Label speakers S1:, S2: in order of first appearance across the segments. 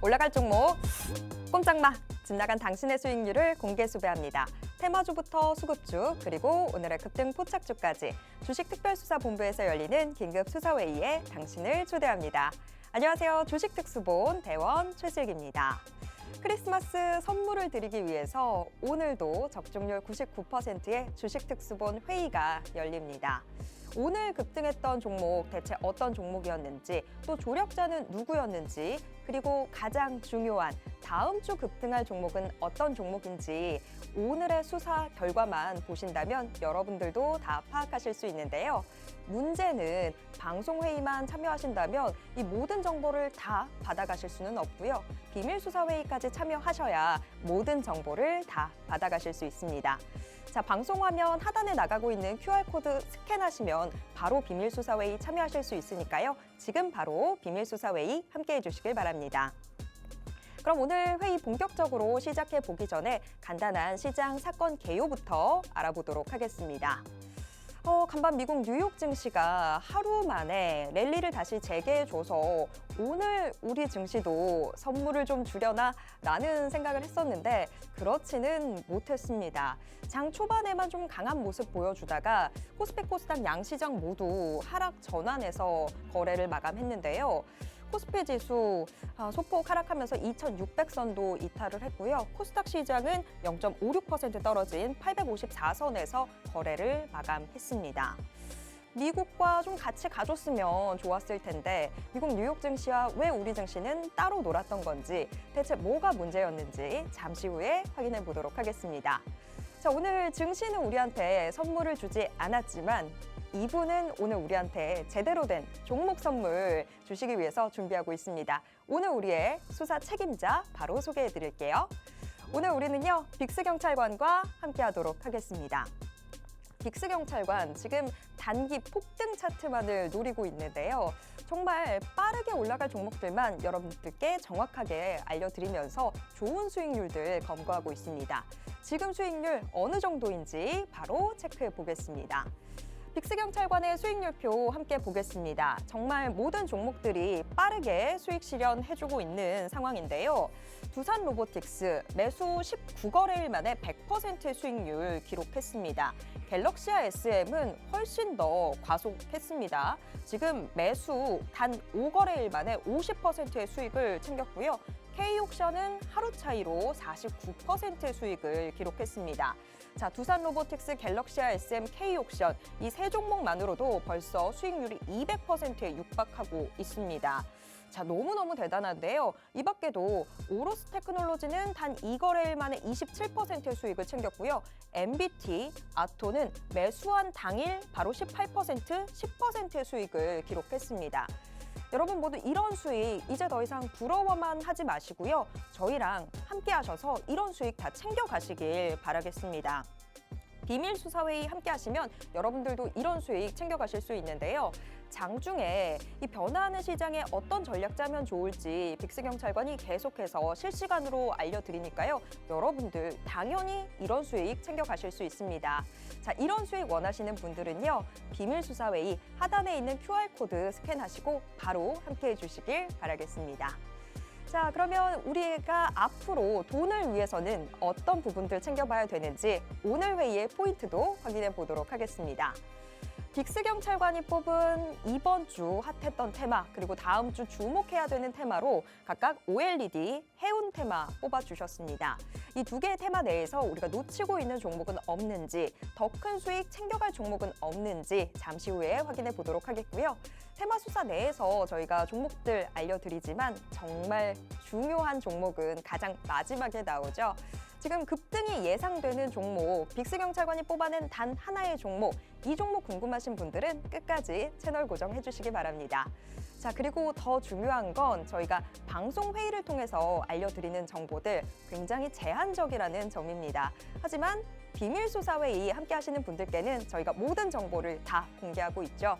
S1: 올라갈 종목 꼼짝마 집 나간 당신의 수익률을 공개 수배합니다. 테마주부터 수급주 그리고 오늘의 급등 포착주까지 주식특별수사본부에서 열리는 긴급 수사회의에 당신을 초대합니다. 안녕하세요. 주식특수본 대원 최슬기입니다. 크리스마스 선물을 드리기 위해서 오늘도 적중률 99%의 주식특수본 회의가 열립니다. 오늘 급등했던 종목 대체 어떤 종목이었는지, 또 조력자는 누구였는지, 그리고 가장 중요한 다음 주 급등할 종목은 어떤 종목인지 오늘의 수사 결과만 보신다면 여러분들도 다 파악하실 수 있는데요. 문제는 방송회의만 참여하신다면 이 모든 정보를 다 받아가실 수는 없고요. 비밀수사회의까지 참여하셔야 모든 정보를 다 받아가실 수 있습니다. 자, 방송화면 하단에 나가고 있는 QR코드 스캔하시면 바로 비밀수사회의 참여하실 수 있으니까요. 지금 바로 비밀수사회의 함께해 주시길 바랍니다. 그럼 오늘 회의 본격적으로 시작해 보기 전에 간단한 시장 사건 개요부터 알아보도록 하겠습니다. 간밤 미국 뉴욕 증시가 하루 만에 랠리를 다시 재개해줘서 오늘 우리 증시도 선물을 좀 주려나 라는 생각을 했었는데 그렇지는 못했습니다. 장 초반에만 좀 강한 모습 보여주다가 코스피 코스닥 양시장 모두 하락 전환해서 거래를 마감했는데요. 코스피 지수 소폭 하락하면서 2,600선도 이탈을 했고요. 코스닥 시장은 0.56% 떨어진 854선에서 거래를 마감했습니다. 미국과 좀 같이 가줬으면 좋았을 텐데 미국 뉴욕 증시와 왜 우리 증시는 따로 놀았던 건지, 대체 뭐가 문제였는지 잠시 후에 확인해 보도록 하겠습니다. 자, 오늘 증시는 우리한테 선물을 주지 않았지만 2부는 오늘 우리한테 제대로 된 종목 선물 주시기 위해서 준비하고 있습니다. 오늘 우리의 수사 책임자 바로 소개해 드릴게요. 오늘 우리는요, 빅스경찰관과 함께 하도록 하겠습니다. 빅스경찰관 지금 단기 폭등 차트만을 노리고 있는데요. 정말 빠르게 올라갈 종목들만 여러분들께 정확하게 알려드리면서 좋은 수익률들 검거하고 있습니다. 지금 수익률 어느 정도인지 바로 체크해 보겠습니다. 빅스경찰관의 수익률표 함께 보겠습니다. 정말 모든 종목들이 빠르게 수익 실현해주고 있는 상황인데요. 두산로보틱스 매수 19거래일 만에 100%의 수익률 기록했습니다. 갤럭시와 SM은 훨씬 더 과속했습니다. 지금 매수 단 5거래일 만에 50%의 수익을 챙겼고요. K옥션은 하루 차이로 49%의 수익을 기록했습니다. 자, 두산로보틱스, 갤럭시와 SM, K옥션 이 세 종목만으로도 벌써 수익률이 200%에 육박하고 있습니다. 자, 너무너무 대단한데요. 이 밖에도 오로스 테크놀로지는 단 2거래일 만에 27%의 수익을 챙겼고요. MBT, 아토는 매수한 당일 바로 18%, 10%의 수익을 기록했습니다. 여러분 모두 이런 수익 이제 더 이상 부러워만 하지 마시고요. 저희랑 함께 하셔서 이런 수익 다 챙겨가시길 바라겠습니다. 비밀수사회의 함께 하시면 여러분들도 이런 수익 챙겨가실 수 있는데요. 장중에 이 변화하는 시장에 어떤 전략 짜면 좋을지 빅스경찰관이 계속해서 실시간으로 알려드리니까요. 여러분들 당연히 이런 수익 챙겨가실 수 있습니다. 자, 이런 수익 원하시는 분들은요. 비밀수사회의 하단에 있는 QR코드 스캔하시고 바로 함께 해주시길 바라겠습니다. 자, 그러면 우리가 앞으로 돈을 위해서는 어떤 부분들 챙겨봐야 되는지 오늘 회의의 포인트도 확인해 보도록 하겠습니다. 빅스경찰관이 뽑은 이번 주 핫했던 테마, 그리고 다음 주 주목해야 되는 테마로 각각 OLED, 해운 테마 뽑아주셨습니다. 이 두 개의 테마 내에서 우리가 놓치고 있는 종목은 없는지, 더 큰 수익 챙겨갈 종목은 없는지 잠시 후에 확인해 보도록 하겠고요. 테마 수사 내에서 저희가 종목들 알려드리지만 정말 중요한 종목은 가장 마지막에 나오죠. 지금 급등이 예상되는 종목, 빅스경찰관이 뽑아낸 단 하나의 종목, 이 종목 궁금하신 분들은 끝까지 채널 고정해 주시기 바랍니다. 자, 그리고 더 중요한 건 저희가 방송 회의를 통해서 알려드리는 정보들 굉장히 제한적이라는 점입니다. 하지만 비밀수사회의 함께 하시는 분들께는 저희가 모든 정보를 다 공개하고 있죠.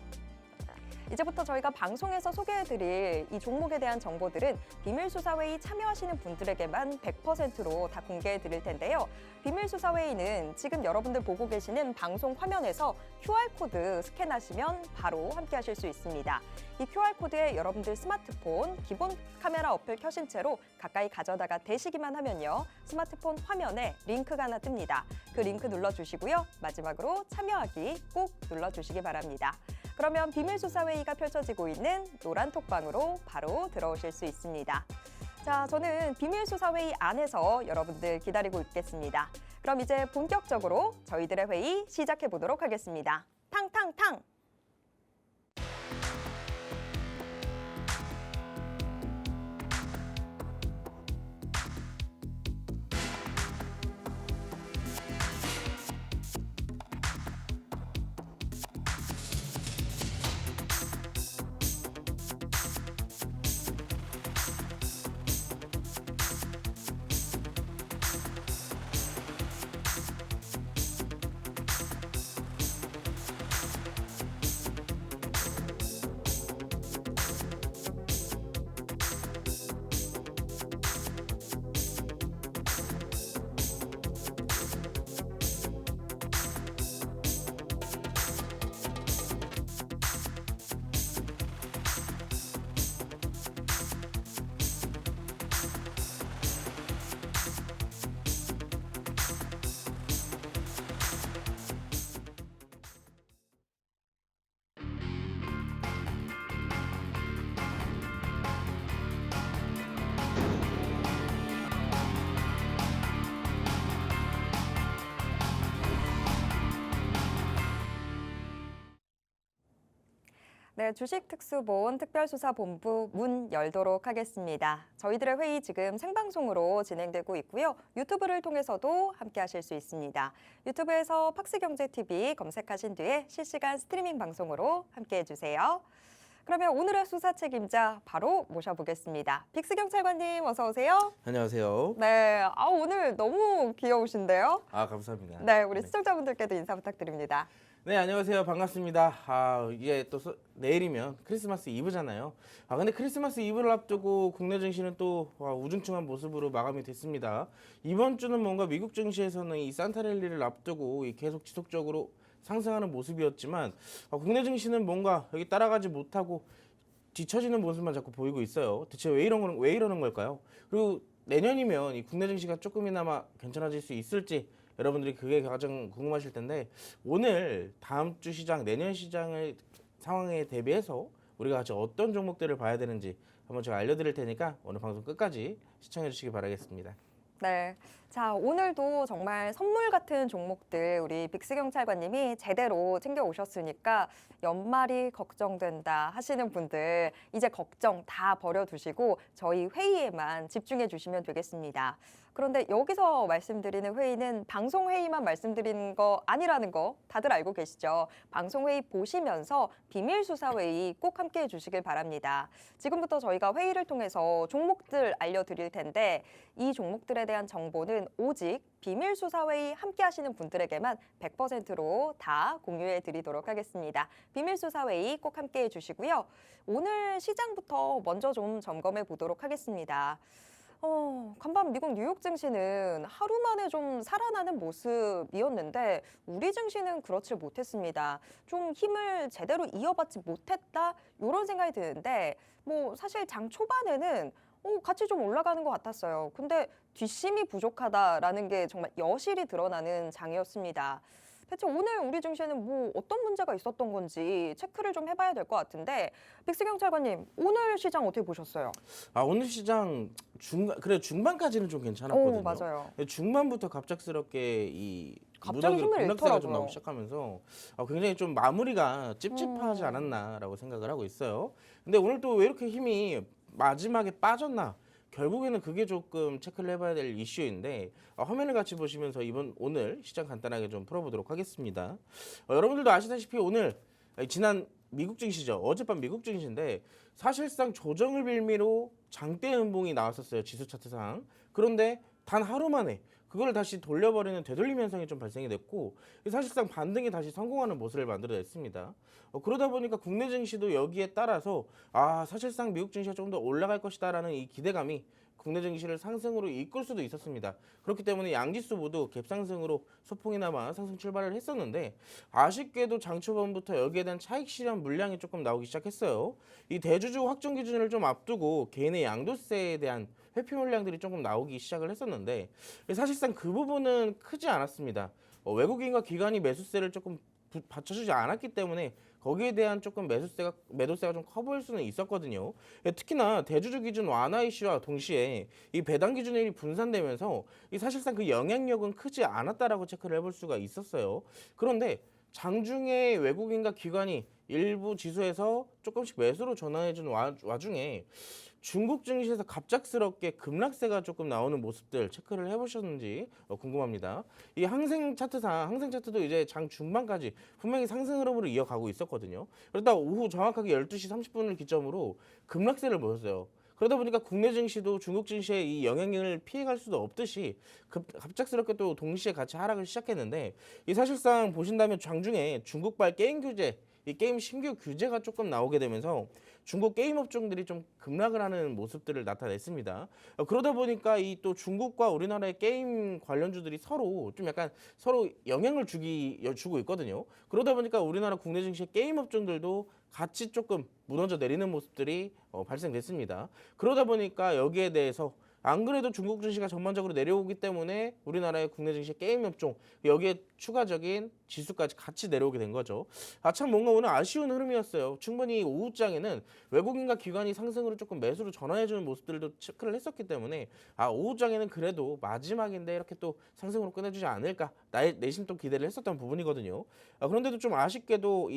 S1: 이제부터 저희가 방송에서 소개해드릴 이 종목에 대한 정보들은 비밀수사회의 참여하시는 분들에게만 100%로 다 공개해드릴 텐데요. 비밀수사회의는 지금 여러분들 보고 계시는 방송 화면에서 QR코드 스캔하시면 바로 함께 하실 수 있습니다. 이 QR코드에 여러분들 스마트폰 기본 카메라 어플 켜신 채로 가까이 가져다가 대시기만 하면요. 스마트폰 화면에 링크가 하나 뜹니다. 그 링크 눌러주시고요. 마지막으로 참여하기 꼭 눌러주시기 바랍니다. 그러면 비밀수사회의가 펼쳐지고 있는 노란 톡방으로 바로 들어오실 수 있습니다. 자, 저는 비밀수사회의 안에서 여러분들 기다리고 있겠습니다. 그럼 이제 본격적으로 저희들의 회의 시작해 보도록 하겠습니다. 탕탕탕! 네, 주식특수본 특별수사본부 문 열도록 하겠습니다. 저희들의 회의 지금 생방송으로 진행되고 있고요. 유튜브를 통해서도 함께 하실 수 있습니다. 유튜브에서 팍스경제TV 검색하신 뒤에 실시간 스트리밍 방송으로 함께 해주세요. 그러면 오늘의 수사 책임자 바로 모셔보겠습니다. 빅스경찰관님 어서 오세요.
S2: 안녕하세요.
S1: 네, 오늘 너무 귀여우신데요.
S2: 감사합니다.
S1: 네, 우리 시청자분들께도 인사 부탁드립니다.
S2: 네, 안녕하세요. 반갑습니다. 이게 또 내일이면 크리스마스 이브잖아요. 근데 크리스마스 이브를 앞두고 국내 증시는 또 우중충한 모습으로 마감이 됐습니다. 이번 주는 뭔가 미국 증시에서는 이 산타 랠리를 앞두고 계속 지속적으로 상승하는 모습이었지만 국내 증시는 뭔가 여기 따라가지 못하고 뒤처지는 모습만 자꾸 보이고 있어요. 대체 왜 이러는 걸까요? 그리고 내년이면 이 국내 증시가 조금이나마 괜찮아질 수 있을지 여러분들이 그게 가장 궁금하실 텐데, 오늘 다음 주 시장, 내년 시장의 상황에 대비해서 우리가 같이 어떤 종목들을 봐야 되는지 한번 제가 알려드릴 테니까 오늘 방송 끝까지 시청해 주시기 바라겠습니다.
S1: 네. 자, 오늘도 정말 선물 같은 종목들 우리 빅스경찰관님이 제대로 챙겨 오셨으니까 연말이 걱정된다 하시는 분들 이제 걱정 다 버려두시고 저희 회의에만 집중해 주시면 되겠습니다. 그런데 여기서 말씀드리는 회의는 방송회의만 말씀드리는 거 아니라는 거 다들 알고 계시죠? 방송회의 보시면서 비밀수사회의 꼭 함께 해주시길 바랍니다. 지금부터 저희가 회의를 통해서 종목들 알려드릴 텐데 이 종목들에 대한 정보는 오직 비밀수사회의 함께 하시는 분들에게만 100%로 다 공유해 드리도록 하겠습니다. 비밀수사회의 꼭 함께 해주시고요. 오늘 시장부터 먼저 좀 점검해 보도록 하겠습니다. 간밤 미국 뉴욕 증시는 하루 만에 좀 살아나는 모습이었는데 우리 증시는 그렇지 못했습니다. 좀 힘을 제대로 이어받지 못했다 이런 생각이 드는데 사실 장 초반에는 같이 좀 올라가는 것 같았어요. 근데 뒷심이 부족하다라는 게 정말 여실히 드러나는 장이었습니다. 대체 오늘 우리 증시에는 어떤 문제가 있었던 건지 체크를 좀 해봐야 될 것 같은데 빅스경찰관님 오늘 시장 어떻게 보셨어요?
S2: 오늘 시장 중반까지는 좀 괜찮았거든요.
S1: 맞아요.
S2: 중반부터 갑작스럽게 이
S1: 갑자기 힘을
S2: 급락세가 좀
S1: 잃더라고요.
S2: 나오기 시작하면서 굉장히 좀 마무리가 찝찝하지 않았나라고 생각을 하고 있어요. 근데 오늘 또 왜 이렇게 힘이 마지막에 빠졌나? 결국에는 그게 조금 체크를 해봐야 될 이슈인데 화면을 같이 보시면서 오늘 시장 간단하게 좀 풀어보도록 하겠습니다. 여러분들도 아시다시피 오늘 지난 미국 증시죠. 어젯밤 미국 증시인데 사실상 조정을 빌미로 장대 음봉이 나왔었어요. 지수 차트상. 그런데 단 하루 만에 그걸 다시 돌려버리는 되돌림 현상이 좀 발생이 됐고 사실상 반등이 다시 성공하는 모습을 만들어냈습니다. 그러다 보니까 국내 증시도 여기에 따라서 사실상 미국 증시가 좀 더 올라갈 것이다라는 이 기대감이 국내 증시를 상승으로 이끌 수도 있었습니다. 그렇기 때문에 양지수 모두 갭상승으로 소폭이나마 상승 출발을 했었는데 아쉽게도 장 초반부터 여기에 대한 차익 실현 물량이 조금 나오기 시작했어요. 이 대주주 확정 기준을 좀 앞두고 개인의 양도세에 대한 회피 물량들이 조금 나오기 시작을 했었는데 사실상 그 부분은 크지 않았습니다. 외국인과 기관이 매수세를 조금 받쳐주지 않았기 때문에 거기에 대한 조금 매도세가 좀 커 보일 수는 있었거든요. 특히나 대주주 기준 완화 이슈와 동시에 이 배당 기준율이 분산되면서 이 사실상 그 영향력은 크지 않았다라고 체크를 해볼 수가 있었어요. 그런데 장중에 외국인과 기관이 일부 지수에서 조금씩 매수로 전환해준 와중에 중국 증시에서 갑작스럽게 급락세가 조금 나오는 모습들 체크를 해보셨는지 궁금합니다. 이 항생 차트도 이제 장 중반까지 분명히 상승 흐름으로 이어가고 있었거든요. 그러다 오후 정확하게 12시 30분을 기점으로 급락세를 보였어요. 그러다 보니까 국내 증시도 중국 증시의 이 영향을 피해갈 수도 없듯이 갑작스럽게 또 동시에 같이 하락을 시작했는데 이 사실상 보신다면 장중에 중국발 게임 규제 이 게임 신규 규제가 조금 나오게 되면서 중국 게임 업종들이 좀 급락을 하는 모습들을 나타냈습니다. 그러다 보니까 이 또 중국과 우리나라의 게임 관련주들이 서로 좀 약간 서로 영향을 주고 있거든요. 그러다 보니까 우리나라 국내 증시의 게임 업종들도 같이 조금 무너져 내리는 모습들이 발생됐습니다. 그러다 보니까 여기에 대해서 안 그래도 중국 증시가 전반적으로 내려오기 때문에 우리나라의 국내 증시 게임 업종 여기에 추가적인 지수까지 같이 내려오게 된 거죠. 참 뭔가 오늘 아쉬운 흐름이었어요. 충분히 오후장에는 외국인과 기관이 상승으로 조금 매수로 전환해주는 모습들도 체크를 했었기 때문에 오후장에는 그래도 마지막인데 이렇게 또 상승으로 끝내주지 않을까 내심 또 기대를 했었던 부분이거든요. 그런데도 좀 아쉽게도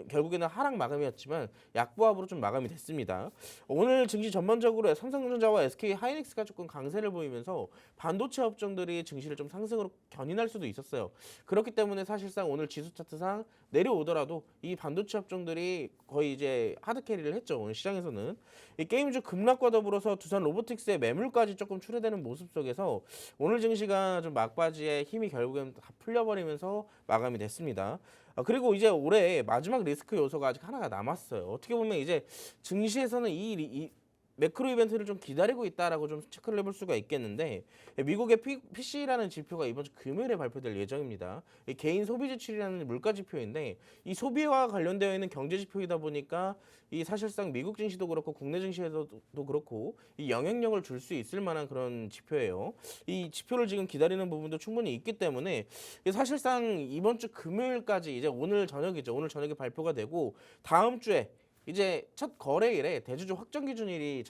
S2: 결국에는 하락 마감이었지만 약보합으로 좀 마감이 됐습니다. 오늘 증시 전반적으로 삼성전자와 SK 하이닉스가 조금 강세를 보이면서 반도체 업종들이 증시를 좀 상승으로 견인할 수도 있었어요. 그렇기 때문에 사실상 오늘 지수 차트상 내려오더라도 이 반도체 업종들이 거의 이제 하드 캐리를 했죠. 오늘 시장에서는 이 게임주 급락과 더불어서 두산 로보틱스의 매물까지 조금 출회되는 모습 속에서 오늘 증시가 좀 막바지에 힘이 결국엔 다 풀려버리면서 마감이 됐습니다. 그리고 이제 올해 마지막 리스크 요소가 아직 하나가 남았어요. 어떻게 보면 이제 증시에서는 이 매크로 이벤트를 좀 기다리고 있다라고 좀 체크를 해볼 수가 있겠는데 미국의 PC라는 지표가 이번 주 금요일에 발표될 예정입니다. 개인 소비 지출이라는 물가 지표인데 이 소비와 관련되어 있는 경제 지표이다 보니까 이 사실상 미국 증시도 그렇고 국내 증시에서도 그렇고 이 영향력을 줄 수 있을 만한 그런 지표예요. 이 지표를 지금 기다리는 부분도 충분히 있기 때문에 사실상 이번 주 금요일까지 이제 오늘 저녁이죠. 오늘 저녁에 발표가 되고 다음 주에 이제 첫 거래일에 대주주 확정 기준일이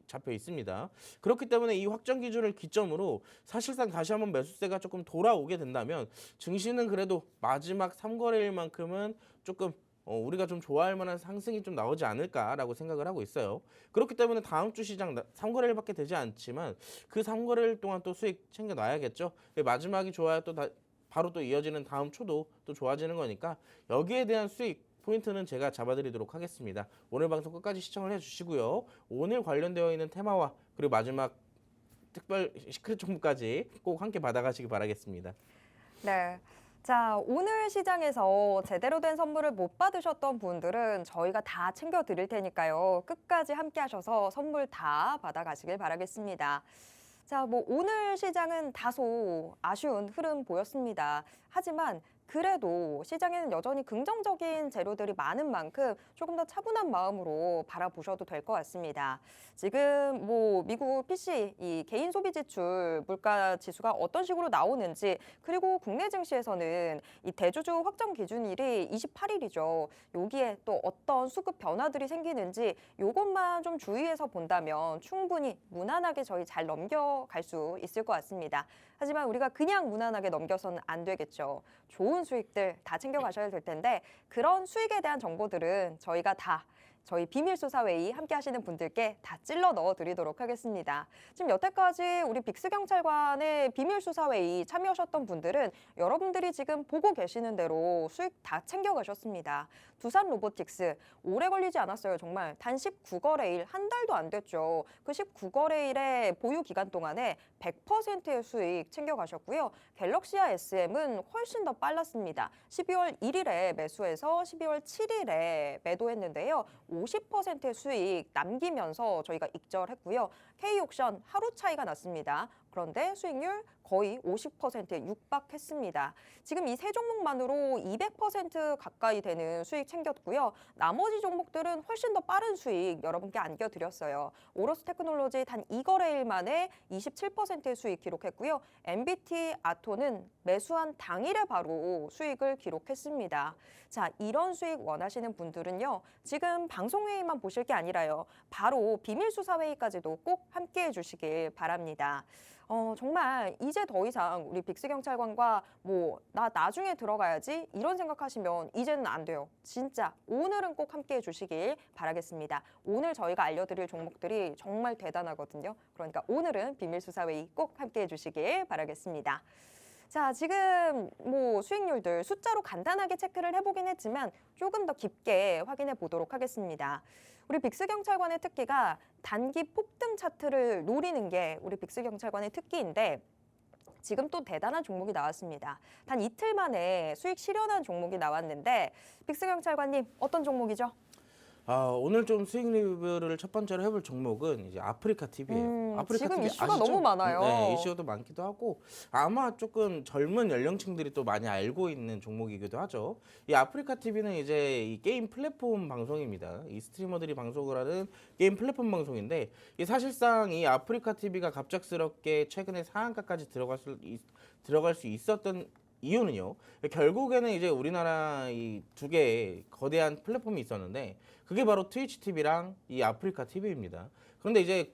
S2: 잡혀 있습니다. 그렇기 때문에 이 확정 기준을 기점으로 사실상 다시 한번 매수세가 조금 돌아오게 된다면 증시는 그래도 마지막 3거래일만큼은 조금 우리가 좀 좋아할 만한 상승이 좀 나오지 않을까라고 생각을 하고 있어요. 그렇기 때문에 다음 주 시장 3거래일밖에 되지 않지만 그 3거래일 동안 또 수익 챙겨 놔야겠죠. 마지막이 좋아야 또 바로 또 이어지는 다음 초도 또 좋아지는 거니까 여기에 대한 수익 포인트는 제가 잡아드리도록 하겠습니다. 오늘 방송 끝까지 시청을 해주시고요. 오늘 관련되어 있는 테마와 그리고 마지막 특별 시크릿 정보까지 꼭 함께 받아가시기 바라겠습니다.
S1: 네. 자, 오늘 시장에서 제대로 된 선물을 못 받으셨던 분들은 저희가 다 챙겨드릴 테니까요. 끝까지 함께 하셔서 선물 다 받아가시길 바라겠습니다. 자, 오늘 시장은 다소 아쉬운 흐름 보였습니다. 하지만 그래도 시장에는 여전히 긍정적인 재료들이 많은 만큼 조금 더 차분한 마음으로 바라보셔도 될 것 같습니다. 지금 미국 PC 이 개인 소비 지출 물가 지수가 어떤 식으로 나오는지 그리고 국내 증시에서는 이 대주주 확정 기준일이 28일이죠. 여기에 또 어떤 수급 변화들이 생기는지 이것만 좀 주의해서 본다면 충분히 무난하게 저희 잘 넘겨갈 수 있을 것 같습니다. 하지만 우리가 그냥 무난하게 넘겨서는 안 되겠죠. 좋은 수익들 다 챙겨가셔야 될 텐데 그런 수익에 대한 정보들은 저희가 다 저희 비밀수사회의 함께 하시는 분들께 다 찔러 넣어드리도록 하겠습니다. 지금 여태까지 우리 빅스경찰관의 비밀수사회의 참여하셨던 분들은 여러분들이 지금 보고 계시는 대로 수익 다 챙겨가셨습니다. 두산 로보틱스 오래 걸리지 않았어요. 정말 단 19거래일 한 달도 안 됐죠. 그 19거래일의 보유 기간 동안에 100%의 수익 챙겨가셨고요. 갤럭시아 SM은 훨씬 더 빨랐습니다. 12월 1일에 매수해서 12월 7일에 매도했는데요. 50%의 수익 남기면서 저희가 익절했고요. K옥션 하루 차이가 났습니다. 그런데 수익률 거의 50%에 육박했습니다. 지금 이 세 종목만으로 200% 가까이 되는 수익 챙겼고요. 나머지 종목들은 훨씬 더 빠른 수익 여러분께 안겨드렸어요. 오로스 테크놀로지 단 2거래일 만에 27%의 수익 기록했고요. MBT 아토는 매수한 당일에 바로 수익을 기록했습니다. 자, 이런 수익 원하시는 분들은요. 지금 방송회의만 보실 게 아니라요. 바로 비밀수사회의까지도 꼭 함께해 주시길 바랍니다. 정말 이제 더 이상 우리 빅스경찰관과 나 나중에 들어가야지 이런 생각하시면 이제는 안 돼요. 진짜 오늘은 꼭 함께해 주시길 바라겠습니다. 오늘 저희가 알려드릴 종목들이 정말 대단하거든요. 그러니까 오늘은 비밀수사회의 꼭 함께해 주시길 바라겠습니다. 자, 지금 수익률들 숫자로 간단하게 체크를 해보긴 했지만 조금 더 깊게 확인해 보도록 하겠습니다. 우리 빅스경찰관의 특기가 단기 폭등 차트를 노리는 게 우리 빅스경찰관의 특기인데 지금 또 대단한 종목이 나왔습니다. 단 이틀 만에 수익 실현한 종목이 나왔는데 빅스경찰관님 어떤 종목이죠?
S2: 오늘 좀 수익 리뷰를 첫 번째로 해볼 종목은 이제 아프리카 TV예요. 아프리카
S1: 지금
S2: TV
S1: 이슈가
S2: 아시죠?
S1: 너무 많아요.
S2: 네, 이슈도 많기도 하고 아마 조금 젊은 연령층들이 또 많이 알고 있는 종목이기도 하죠. 이 아프리카 TV는 이제 이 게임 플랫폼 방송입니다. 이 스트리머들이 방송을 하는 게임 플랫폼 방송인데 이 사실상 이 아프리카 TV가 갑작스럽게 최근에 상한가까지 들어갈 수 있었던 이유는요. 결국에는 이제 우리나라 이 두 개의 거대한 플랫폼이 있었는데 그게 바로 트위치 TV랑 이 아프리카 TV입니다. 그런데 이제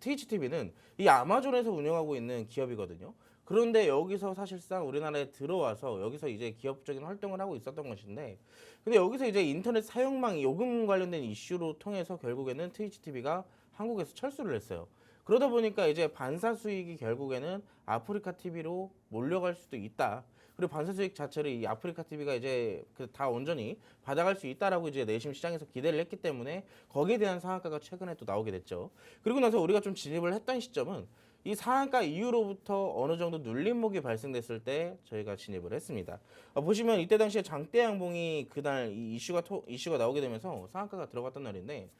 S2: 트위치 TV는 이 아마존에서 운영하고 있는 기업이거든요. 그런데 여기서 사실상 우리나라에 들어와서 여기서 이제 기업적인 활동을 하고 있었던 것인데 근데 여기서 이제 인터넷 사용망 요금 관련된 이슈로 통해서 결국에는 트위치 TV가 한국에서 철수를 했어요. 그러다 보니까 이제 반사 수익이 결국에는 아프리카 TV로 몰려갈 수도 있다. 그리고 반사 수익 자체를 이 아프리카 TV가 이제 다 온전히 받아갈 수 있다라고 이제 내심 시장에서 기대를 했기 때문에 거기에 대한 상한가가 최근에 또 나오게 됐죠. 그리고 나서 우리가 좀 진입을 했던 시점은 이 상한가 이후로부터 어느 정도 눌림목이 발생됐을 때 저희가 진입을 했습니다. 보시면 이때 당시에 장대 양봉이 그날 이 이슈가 나오게 되면서 상한가가 들어갔던 날인데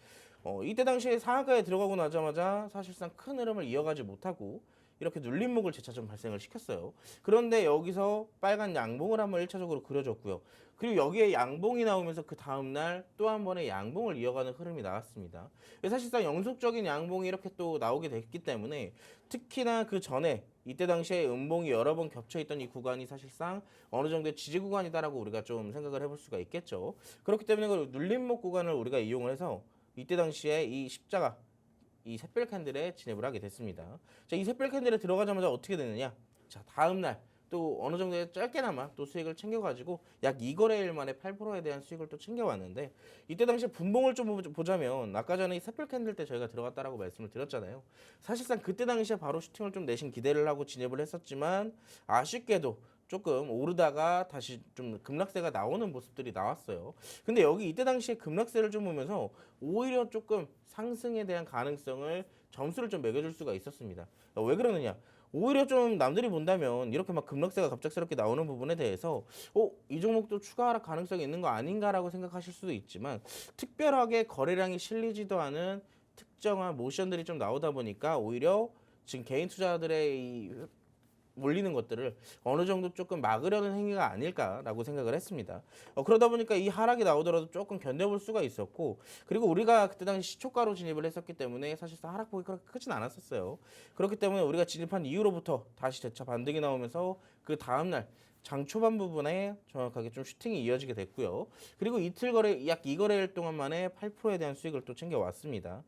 S2: 이때 당시에 상한가에 들어가고 나자마자 사실상 큰 흐름을 이어가지 못하고 이렇게 눌림목을 재차 좀 발생을 시켰어요. 그런데 여기서 빨간 양봉을 한번 1차적으로 그려줬고요. 그리고 여기에 양봉이 나오면서 그 다음날 또 한 번의 양봉을 이어가는 흐름이 나왔습니다. 사실상 영속적인 양봉이 이렇게 또 나오게 됐기 때문에 특히나 그 전에 이때 당시에 음봉이 여러 번 겹쳐있던 이 구간이 사실상 어느 정도의 지지 구간이다라고 우리가 좀 생각을 해볼 수가 있겠죠. 그렇기 때문에 그 눌림목 구간을 우리가 이용을 해서 이때 당시에 이 십자가 이 샛별 캔들에 진입을 하게 됐습니다. 자, 이 샛별 캔들에 들어가자마자 어떻게 되느냐? 자, 다음 날 또 어느 정도의 짧게나마 또 수익을 챙겨가지고 약 2거래일 만에 8%에 대한 수익을 또 챙겨왔는데 이때 당시 분봉을 좀 보자면 아까 전에 이 샛별 캔들 때 저희가 들어갔다라고 말씀을 드렸잖아요. 사실상 그때 당시에 바로 슈팅을 좀 내신 기대를 하고 진입을 했었지만 아쉽게도 조금 오르다가 다시 좀 급락세가 나오는 모습들이 나왔어요. 근데 여기 이때 당시에 급락세를 좀 보면서 오히려 조금 상승에 대한 가능성을 점수를 좀 매겨줄 수가 있었습니다. 왜 그러느냐? 오히려 좀 남들이 본다면 이렇게 막 급락세가 갑작스럽게 나오는 부분에 대해서 이 종목도 추가 하락 가능성이 있는 거 아닌가라고 생각하실 수도 있지만 특별하게 거래량이 실리지도 않은 특정한 모션들이 좀 나오다 보니까 오히려 지금 개인 투자들의 이 몰리는 것들을 어느 정도 조금 막으려는 행위가 아닐까라고 생각을 했습니다. 그러다 보니까 이 하락이 나오더라도 조금 견뎌볼 수가 있었고 그리고 우리가 그때 당시 시초가로 진입을 했었기 때문에 사실상 하락폭이 그렇게 크진 않았었어요. 그렇기 때문에 우리가 진입한 이후로부터 다시 재차 반등이 나오면서 그 다음날 장 초반 부분에 정확하게 좀 슈팅이 이어지게 됐고요. 그리고 이틀 거래 약 2거래일 동안 만에 8%에 대한 수익을 또 챙겨왔습니다.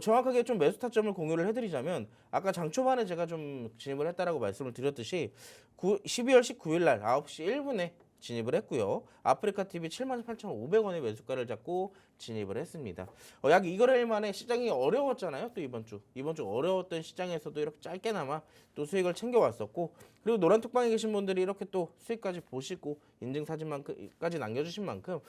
S2: 정확하게 좀 매수 타점을 공유를 해드리자면 아까 장 초반에 제가 좀 진입을 했다라고 말씀을 드렸듯이 12월 19일 날 9시 1분에 진입을 했고요. 아프리카 TV 78,500원의 매수가를 잡고 진입을 했습니다. 약 2거래일 만에 시장이 어려웠잖아요. 또 이번 주 어려웠던 시장에서도 이렇게 짧게나마 또 수익을 챙겨왔었고, 그리고 노란톡방에 계신 분들이 이렇게 또 수익까지 보시고 인증사진만까지 남겨주신 만큼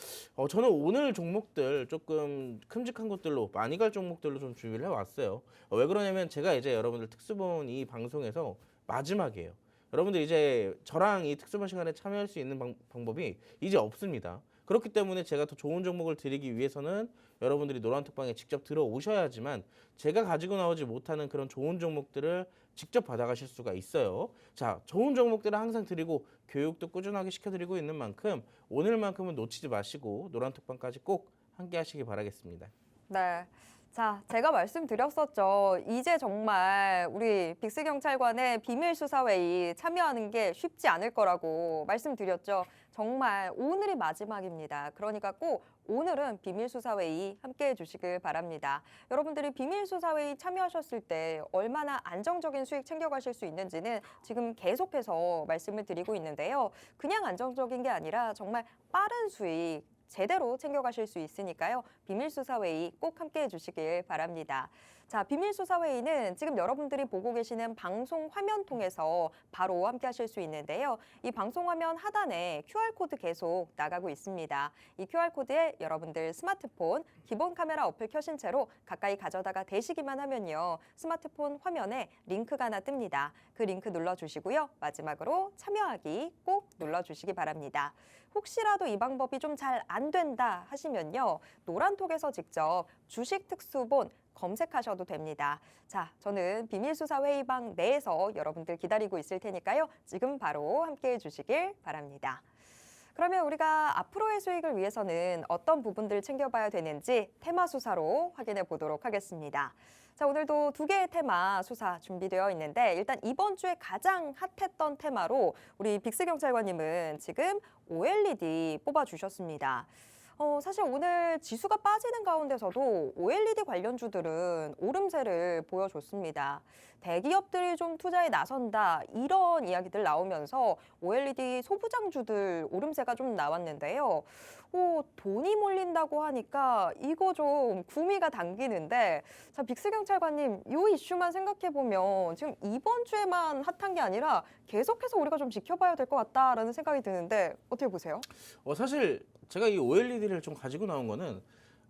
S2: 저는 오늘 종목들 조금 큼직한 것들로 많이 갈 종목들로 좀 준비를 해왔어요. 왜 그러냐면 제가 이제 여러분들 특수본 이 방송에서 마지막이에요. 여러분들 이제 저랑 이 특수본 시간에 참여할 수 있는 방법이 이제 없습니다. 그렇기 때문에 제가 더 좋은 종목을 드리기 위해서는 여러분들이 노란톡방에 직접 들어오셔야지만 제가 가지고 나오지 못하는 그런 좋은 종목들을 직접 받아가실 수가 있어요. 자, 좋은 종목들을 항상 드리고 교육도 꾸준하게 시켜드리고 있는 만큼 오늘만큼은 놓치지 마시고 노란톡방까지 꼭 함께 하시기 바라겠습니다.
S1: 네. 자, 제가 말씀드렸었죠. 이제 정말 우리 빅스경찰관의 비밀수사회의 참여하는 게 쉽지 않을 거라고 말씀드렸죠. 정말 오늘이 마지막입니다. 그러니까 꼭 오늘은 비밀수사회의 함께 해주시길 바랍니다. 여러분들이 비밀수사회의 참여하셨을 때 얼마나 안정적인 수익 챙겨가실 수 있는지는 지금 계속해서 말씀을 드리고 있는데요. 그냥 안정적인 게 아니라 정말 빠른 수익, 제대로 챙겨가실 수 있으니까요. 비밀수사회의 꼭 함께 해주시길 바랍니다. 자, 비밀수사회의는 지금 여러분들이 보고 계시는 방송 화면 통해서 바로 함께 하실 수 있는데요. 이 방송 화면 하단에 QR코드 계속 나가고 있습니다. 이 QR코드에 여러분들 스마트폰 기본 카메라 어플 켜신 채로 가까이 가져다가 대시기만 하면요. 스마트폰 화면에 링크가 하나 뜹니다. 그 링크 눌러주시고요. 마지막으로 참여하기 꼭 눌러주시기 바랍니다. 혹시라도 이 방법이 좀 잘 안 된다 하시면요. 노란톡에서 직접 주식 특수본 검색하셔도 됩니다. 자, 저는 비밀수사회의방 내에서 여러분들 기다리고 있을 테니까요. 지금 바로 함께 해주시길 바랍니다. 그러면 우리가 앞으로의 수익을 위해서는 어떤 부분들 챙겨봐야 되는지 테마 수사로 확인해 보도록 하겠습니다. 자, 오늘도 두 개의 테마 수사 준비되어 있는데 일단 이번 주에 가장 핫했던 테마로 우리 빅스경찰관님은 지금 OLED 뽑아주셨습니다. 사실 오늘 지수가 빠지는 가운데서도 OLED 관련주들은 오름세를 보여줬습니다. 대기업들이 좀 투자에 나선다 이런 이야기들 나오면서 OLED 소부장주들 오름세가 좀 나왔는데요. 돈이 몰린다고 하니까 이거 좀 구미가 당기는데 자, 빅스경찰관님 이 이슈만 생각해보면 지금 이번 주에만 핫한 게 아니라 계속해서 우리가 좀 지켜봐야 될 것 같다라는 생각이 드는데 어떻게 보세요?
S2: 사실 제가 이 OLED를 좀 가지고 나온 거는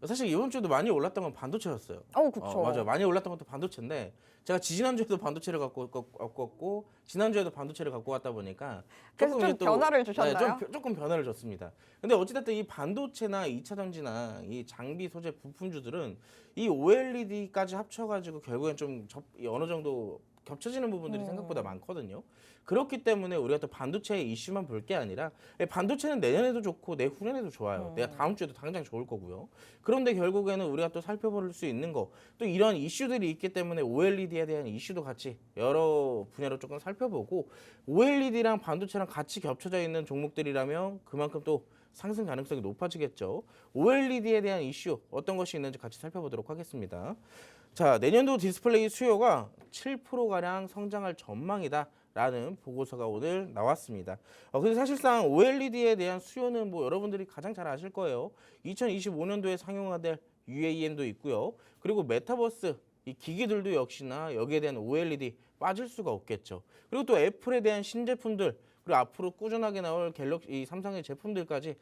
S2: 사실 이번 주에도 많이 올랐던 건 반도체였어요.
S1: 그쵸.
S2: 맞아요. 많이 올랐던 것도 반도체인데 제가 지난주에도 반도체를 갖고 왔고 지난주에도 반도체를 갖고 왔다 보니까
S1: 그래서 좀 변화를 주셨나요?
S2: 네, 조금 변화를 줬습니다. 근데 어찌됐든 이 반도체나 2차 전지나 이 장비 소재 부품주들은 이 OLED까지 합쳐가지고 결국엔 좀 어느 정도 겹쳐지는 부분들이 생각보다 많거든요. 그렇기 때문에 우리가 또 반도체의 이슈만 볼 게 아니라 반도체는 내년에도 좋고 내후년에도 좋아요. 내가 다음 주에도 당장 좋을 거고요. 그런데 결국에는 우리가 또 살펴볼 수 있는 거 또 이런 이슈들이 있기 때문에 OLED에 대한 이슈도 같이 여러 분야로 조금 살펴보고 OLED랑 반도체랑 같이 겹쳐져 있는 종목들이라면 그만큼 또 상승 가능성이 높아지겠죠. OLED에 대한 이슈 어떤 것이 있는지 같이 살펴보도록 하겠습니다. 자, 내년도 디스플레이 수요가 7%가량 성장할 전망이다. 라는 보고서가 오늘 나왔습니다. 근데 사실상 OLED에 대한 수요는 뭐 여러분들이 가장 잘 아실 거예요. 2025년도에 상용화될 UAM도 있고요. 그리고 메타버스 이 기기들도 역시나 여기에 대한 OLED 빠질 수가 없겠죠. 그리고 또 애플에 대한 신제품들 그리고 앞으로 꾸준하게 나올 갤럭시 이 삼성의 제품들까지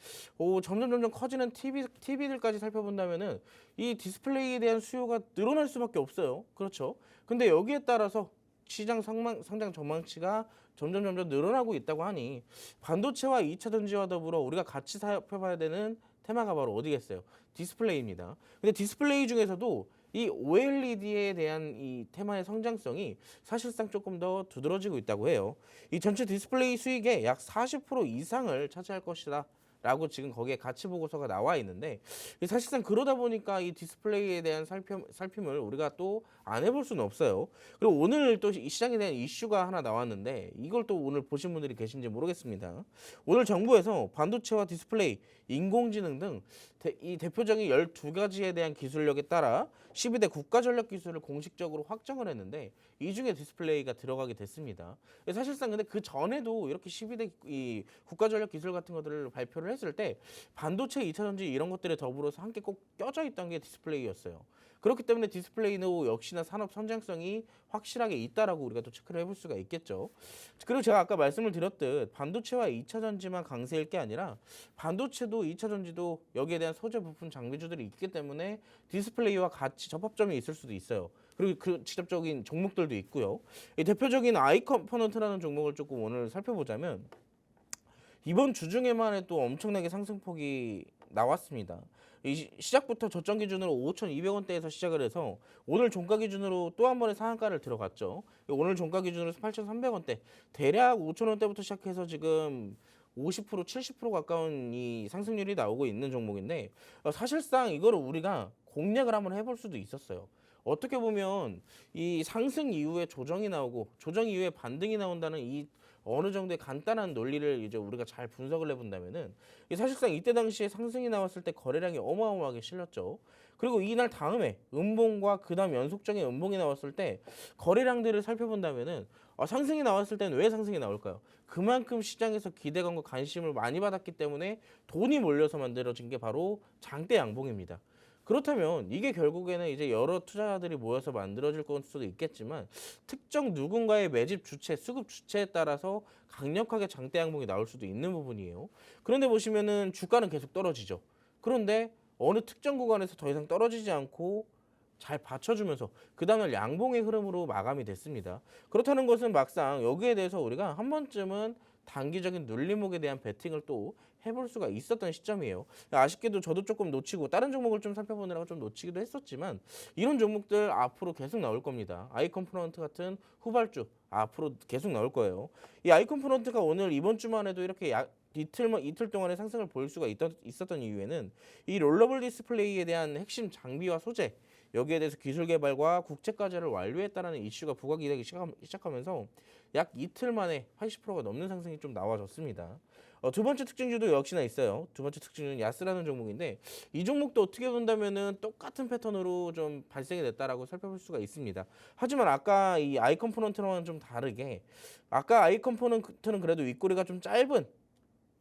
S2: 점점 커지는 TV들까지 살펴본다면은 이 디스플레이에 대한 수요가 늘어날 수밖에 없어요. 그렇죠. 근데 여기에 따라서 시장 성장 전망치가 점점 늘어나고 있다고 하니 반도체와 2차 전지와 더불어 우리가 같이 살펴봐야 되는 테마가 바로 어디겠어요? 디스플레이입니다. 근데 디스플레이 중에서도 이 OLED에 대한 이 테마의 성장성이 사실상 조금 더 두드러지고 있다고 해요. 이 전체 디스플레이 수익의 약 40% 이상을 차지할 것이다 라고 지금 거기에 가치 보고서가 나와 있는데 사실상 그러다 보니까 이 디스플레이에 대한 살핌을 우리가 또 안 해볼 수는 없어요. 그리고 오늘 또 이 시장에 대한 이슈가 하나 나왔는데 이걸 또 오늘 보신 분들이 계신지 모르겠습니다. 오늘 정부에서 반도체와 디스플레이, 인공지능 등 이 대표적인 12가지에 대한 기술력에 따라 12대 국가전략 기술을 공식적으로 확정을 했는데 이 중에 디스플레이가 들어가게 됐습니다. 사실상 근데 그 전에도 이렇게 12대 이 국가전략 기술 같은 것들을 발표를 했을 때 반도체, 2차 전지 이런 것들에 더불어서 함께 꼭 껴져 있던 게 디스플레이였어요. 그렇기 때문에 디스플레이는 역시나 산업 성장성이 확실하게 있다라고 우리가 또 체크를 해볼 수가 있겠죠. 그리고 제가 아까 말씀을 드렸듯 반도체와 2차 전지만 강세일 게 아니라 반도체도 2차 전지도 여기에 대한 소재 부품 장비주들이 있기 때문에 디스플레이와 같이 접합점이 있을 수도 있어요. 그리고 그 직접적인 종목들도 있고요. 이 대표적인 아이 컴포넌트라는 종목을 조금 오늘 살펴보자면 이번 주 중에만 해도 엄청나게 상승폭이 나왔습니다. 이 시작부터 저점 기준으로 5,200원대에서 시작을 해서 오늘 종가 기준으로 또 한 번의 상한가를 들어갔죠. 오늘 종가 기준으로 8,300원대, 대략 5,000원대부터 시작해서 지금 50% 70% 가까운 이 상승률이 나오고 있는 종목인데 사실상 이거를 우리가 공략을 한번 해볼 수도 있었어요. 어떻게 보면 이 상승 이후에 조정이 나오고 조정 이후에 반등이 나온다는 이 어느 정도의 간단한 논리를 이제 우리가 잘 분석을 해본다면은 사실상 이때 당시에 상승이 나왔을 때 거래량이 어마어마하게 실렸죠. 그리고 이날 다음에 음봉과 그다음 연속적인 음봉이 나왔을 때 거래량들을 살펴본다면은 상승이 나왔을 때는 왜 상승이 나올까요? 그만큼 시장에서 기대감과 관심을 많이 받았기 때문에 돈이 몰려서 만들어진 게 바로 장대 양봉입니다. 그렇다면 이게 결국에는 이제 여러 투자자들이 모여서 만들어질 걸 수도 있겠지만 특정 누군가의 매집 주체, 수급 주체에 따라서 강력하게 장대 양봉이 나올 수도 있는 부분이에요. 그런데 보시면은 주가는 계속 떨어지죠. 그런데 어느 특정 구간에서 더 이상 떨어지지 않고 잘 받쳐주면서 그 다음날 양봉의 흐름으로 마감이 됐습니다. 그렇다는 것은 막상 여기에 대해서 우리가 한 번쯤은 단기적인 눌림목에 대한 베팅을 또 해볼 수가 있었던 시점이에요. 아쉽게도 저도 조금 놓치고 다른 종목을 좀 살펴보느라고 좀 놓치기도 했었지만 이런 종목들 앞으로 계속 나올 겁니다. 아이컴포넌트 같은 후발주 앞으로 계속 나올 거예요. 이 아이컴포넌트가 오늘 이번 주만 해도 이렇게 이틀 동안의 상승을 보일 수가 있었던 이유에는 이 롤러블 디스플레이에 대한 핵심 장비와 소재 여기에 대해서 기술 개발과 국제 과제를 완료했다라는 이슈가 부각이 되기 시작하면서 약 이틀 만에 80%가 넘는 상승이 좀 나와졌습니다. 두 번째 특징주도 역시나 있어요. 두 번째 특징주는 야스라는 종목인데 이 종목도 어떻게 본다면은 똑같은 패턴으로 좀 발생이 됐다라고 살펴볼 수가 있습니다. 하지만 아까 이 아이 컴포넌트랑은 좀 다르게 아까 아이 컴포넌트는 그래도 윗꼬리가 좀 짧은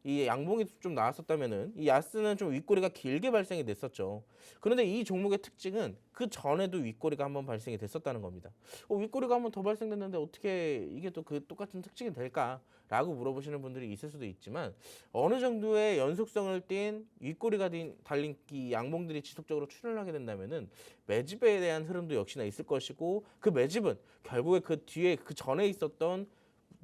S2: 이 양봉이 좀 나왔었다면은 이 야스는 좀 윗꼬리가 길게 발생이 됐었죠. 그런데 이 종목의 특징은 그 전에도 윗꼬리가 한번 발생이 됐었다는 겁니다. 윗꼬리가 한번 더 발생됐는데 어떻게 이게 또 그 똑같은 특징이 될까라고 물어보시는 분들이 있을 수도 있지만 어느 정도의 연속성을 띈 윗꼬리가 달린 이 양봉들이 지속적으로 출현하게 된다면은 매집에 대한 흐름도 역시나 있을 것이고 그 매집은 결국에 그 뒤에 그 전에 있었던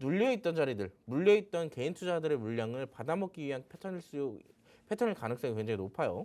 S2: 눌려있던 자리들, 물려있던 개인 투자자들의 물량을 받아먹기 위한 패턴일 가능성이 굉장히 높아요.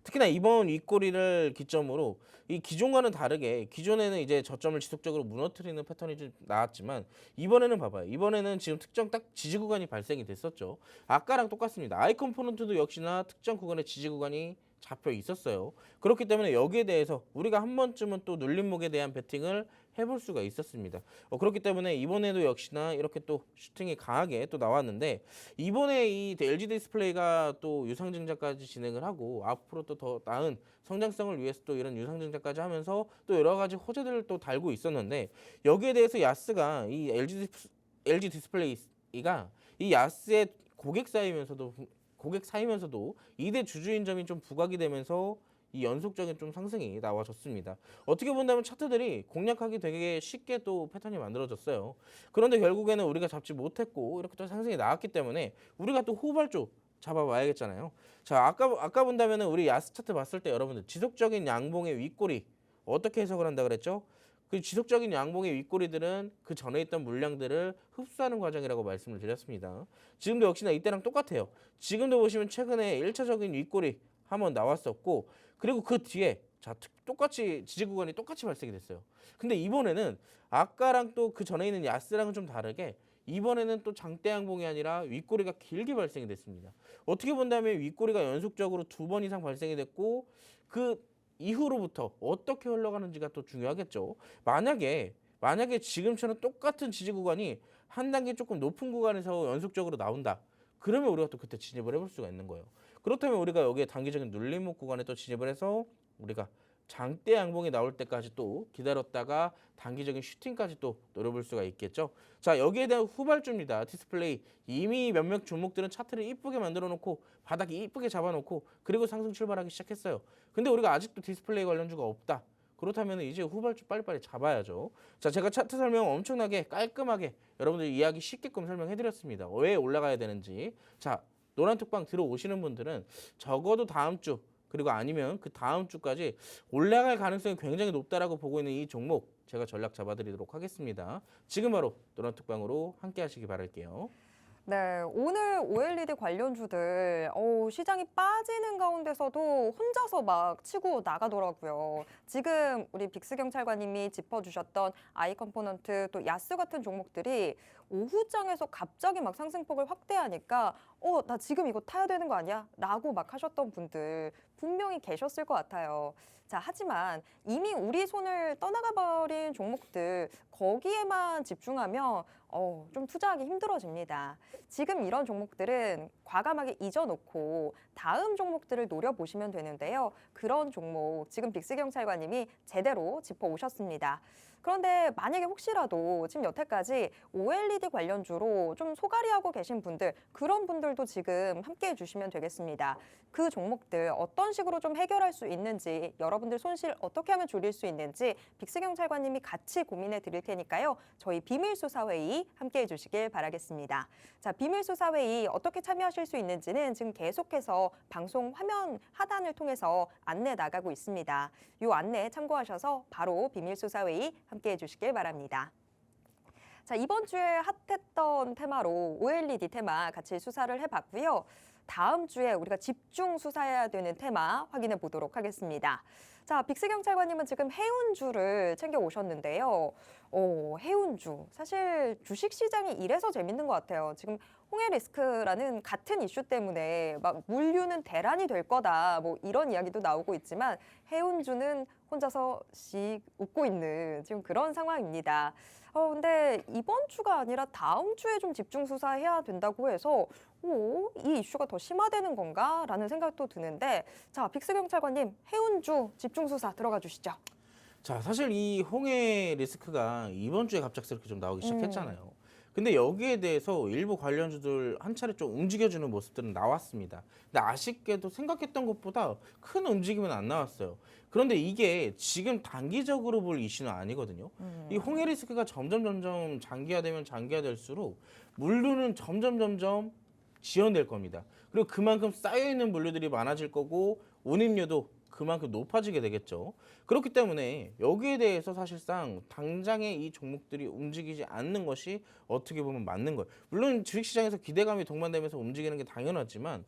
S2: 특히나 이번 윗꼬리를 기점으로 이 기존과는 다르게 기존에는 이제 저점을 지속적으로 무너뜨리는 패턴이 좀 나왔지만 이번에는 봐봐요. 이번에는 지금 특정 딱 지지 구간이 발생이 됐었죠. 아까랑 똑같습니다. 아이 컴포넌트도 역시나 특정 구간의 지지 구간이 잡혀 있었어요. 그렇기 때문에 여기에 대해서 우리가 한 번쯤은 또 눌림목에 대한 베팅을 해볼 수가 있었습니다. 그렇기 때문에 이번에도 역시나 이렇게 또 슈팅이 강하게 또 나왔는데 이번에 이 LG 디스플레이가 또 유상증자까지 진행을 하고 앞으로 또 더 나은 성장성을 위해서 또 이런 유상증자까지 하면서 또 여러 가지 호재들을 또 달고 있었는데 여기에 대해서 야스가 이 LG 디스플레이가 이 야스의 고객 사이면서도 2대 주주인 점이 좀 부각이 되면서 이 연속적인 좀 상승이 나와줬습니다. 어떻게 본다면 차트들이 공략하기 되게 쉽게 또 패턴이 만들어졌어요. 그런데 결국에는 우리가 잡지 못했고 이렇게 또 상승이 나왔기 때문에 우리가 또 후발주 잡아봐야겠잖아요. 자, 아까 본다면은 우리 야스 차트 봤을 때 여러분들 지속적인 양봉의 윗꼬리 어떻게 해석을 한다 그랬죠? 그 지속적인 양봉의 윗꼬리들은 그 전에 있던 물량들을 흡수하는 과정이라고 말씀을 드렸습니다. 지금도 역시나 이때랑 똑같아요. 지금도 보시면 최근에 1차적인 윗꼬리 한번 나왔었고 그리고 그 뒤에 자 똑같이 지지 구간이 똑같이 발생이 됐어요. 근데 이번에는 아까랑 또 그 전에 있는 야스랑은 좀 다르게 이번에는 또 장대 양봉이 아니라 윗꼬리가 길게 발생이 됐습니다. 어떻게 본다면 윗꼬리가 연속적으로 2번 이상 발생이 됐고 그 이후로부터 어떻게 흘러가는지가 또 중요하겠죠. 만약에 지금처럼 똑같은 지지 구간이 한 단계 조금 높은 구간에서 연속적으로 나온다. 그러면 우리가 또 그때 진입을 해볼 수가 있는 거예요. 그렇다면 우리가 여기에 단기적인 눌림목 구간에 또 진입을 해서 우리가 장대 양봉이 나올 때까지 또 기다렸다가 단기적인 슈팅까지 또 노려볼 수가 있겠죠. 자, 여기에 대한 후발주입니다. 디스플레이. 이미 몇몇 종목들은 차트를 이쁘게 만들어 놓고 바닥에 이쁘게 잡아 놓고 그리고 상승 출발하기 시작했어요. 근데 우리가 아직도 디스플레이 관련주가 없다. 그렇다면 이제 후발주 빨리빨리 잡아야죠. 자, 제가 차트 설명 엄청나게 깔끔하게 여러분들 이해하기 쉽게끔 설명해 드렸습니다. 왜 올라가야 되는지. 자, 노란 톡방 들어오시는 분들은 적어도 다음 주 그리고 아니면 그 다음 주까지 올라갈 가능성이 굉장히 높다라고 보고 있는 이 종목 제가 전략 잡아드리도록 하겠습니다. 지금 바로 노란 톡방으로 함께 하시기 바랄게요.
S1: 네, 오늘 OLED 관련주들 시장이 빠지는 가운데서도 혼자서 막 치고 나가더라고요. 지금 우리 빅스 경찰관님이 짚어주셨던 아이 컴포넌트 또 야스 같은 종목들이 오후장에서 갑자기 막 상승폭을 확대하니까 나 지금 이거 타야 되는 거 아니야? 라고 막 하셨던 분들 분명히 계셨을 것 같아요. 자, 하지만 이미 우리 손을 떠나가 버린 종목들 거기에만 집중하면 좀 투자하기 힘들어집니다. 지금 이런 종목들은 과감하게 잊어놓고 다음 종목들을 노려보시면 되는데요. 그런 종목 지금 빅스 경찰관님이 제대로 짚어오셨습니다. 그런데 만약에 혹시라도 지금 여태까지 OLED 관련주로 좀 소가리하고 계신 분들, 그런 분들도 지금 함께 해주시면 되겠습니다. 그 종목들 어떤 식으로 좀 해결할 수 있는지, 여러분들 손실 어떻게 하면 줄일 수 있는지 빅스 경찰관님이 같이 고민해 드릴 테니까요. 저희 비밀수사회의 함께 해주시길 바라겠습니다. 자, 비밀수사회의 어떻게 참여하실 수 있는지는 지금 계속해서 방송 화면 하단을 통해서 안내 나가고 있습니다. 이 안내 참고하셔서 바로 비밀수사회의 함께 해주시길 바랍니다. 자, 이번 주에 핫했던 테마로 OLED 테마 같이 수사를 해봤고요. 다음 주에 우리가 집중 수사해야 되는 테마 확인해 보도록 하겠습니다. 자, 빅스 경찰관님은 지금 해운주를 챙겨 오셨는데요. 해운주. 사실 주식시장이 이래서 재밌는 것 같아요. 지금 홍해 리스크라는 같은 이슈 때문에 막 물류는 대란이 될 거다. 뭐 이런 이야기도 나오고 있지만 해운주는 혼자서 씩 웃고 있는 지금 그런 상황입니다. 근데 이번 주가 아니라 다음 주에 좀 집중 수사해야 된다고 해서 이 이슈가 더 심화되는 건가? 라는 생각도 드는데 자, 빅스 경찰관님 해운주 집중 수사 들어가 주시죠.
S2: 자, 사실 이 홍해 리스크가 이번 주에 갑작스럽게 좀 나오기 시작했잖아요. 근데 여기에 대해서 일부 관련주들 한 차례 좀 움직여주는 모습들은 나왔습니다. 근데 아쉽게도 생각했던 것보다 큰 움직임은 안 나왔어요. 그런데 이게 지금 단기적으로 볼 이슈는 아니거든요. 이 홍해 리스크가 점점 장기화되면 장기화될수록 물류는 점점 지연될 겁니다. 그리고 그만큼 쌓여있는 물류들이 많아질 거고 운임료도 그만큼 높아지게 되겠죠. 그렇기 때문에 여기에 대해서 사실상 당장에 이 종목들이 움직이지 않는 것이 어떻게 보면 맞는 거예요. 물론 주식시장에서 기대감이 동반되면서 움직이는 게 당연하지만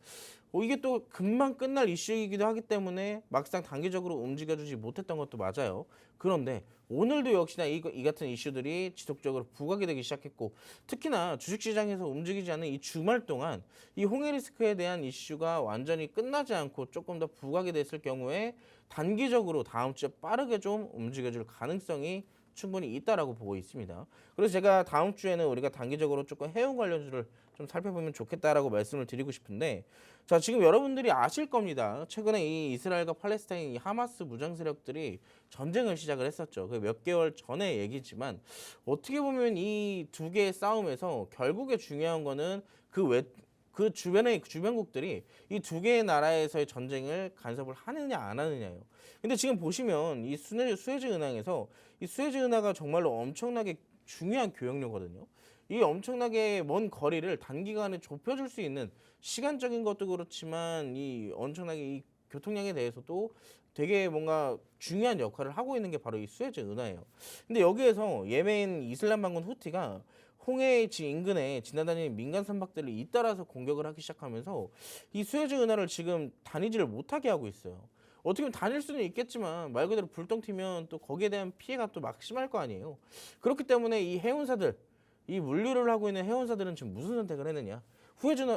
S2: 이게 또 금방 끝날 이슈이기도 하기 때문에 막상 단기적으로 움직여주지 못했던 것도 맞아요. 그런데 오늘도 역시나 이 같은 이슈들이 지속적으로 부각이 되기 시작했고 특히나 주식시장에서 움직이지 않는 이 주말 동안 이 홍해 리스크에 대한 이슈가 완전히 끝나지 않고 조금 더 부각이 됐을 경우에 단기적으로 다음 주에 빠르게 좀 움직여줄 가능성이 충분히 있다라고 보고 있습니다. 그래서 제가 다음 주에는 우리가 단기적으로 조금 해운 관련주를 좀 살펴보면 좋겠다라고 말씀을 드리고 싶은데 자, 지금 여러분들이 아실 겁니다. 최근에 이 이스라엘과 팔레스타인 이 하마스 무장 세력들이 전쟁을 시작을 했었죠. 그 몇 개월 전의 얘기지만 어떻게 보면 이 두 개의 싸움에서 결국에 중요한 거는 그 주변의 주변국들이 이 두 개의 나라에서의 전쟁을 간섭을 하느냐 안 하느냐예요. 근데 지금 보시면 이 수에즈 운항에서 이 수에즈 운하가 정말로 엄청나게 중요한 교역료거든요. 이 엄청나게 먼 거리를 단기간에 좁혀줄 수 있는 시간적인 것도 그렇지만 이 엄청나게 이 교통량에 대해서도 되게 뭔가 중요한 역할을 하고 있는 게 바로 이 수에즈 운하예요. 근데 여기에서 예멘 이슬람 반군 후티가 홍해 인근에 지나다니는 민간 선박들을 잇따라서 공격을 하기 시작하면서 이 수에즈 운하를 지금 다니지를 못하게 하고 있어요. 어떻게 보면 다닐 수는 있겠지만 말 그대로 불똥 튀면 또 거기에 대한 피해가 또 막심할 거 아니에요. 그렇기 때문에 이 해운사들 이 물류를 하고 있는 회원사들은 지금 무슨 선택을 했느냐?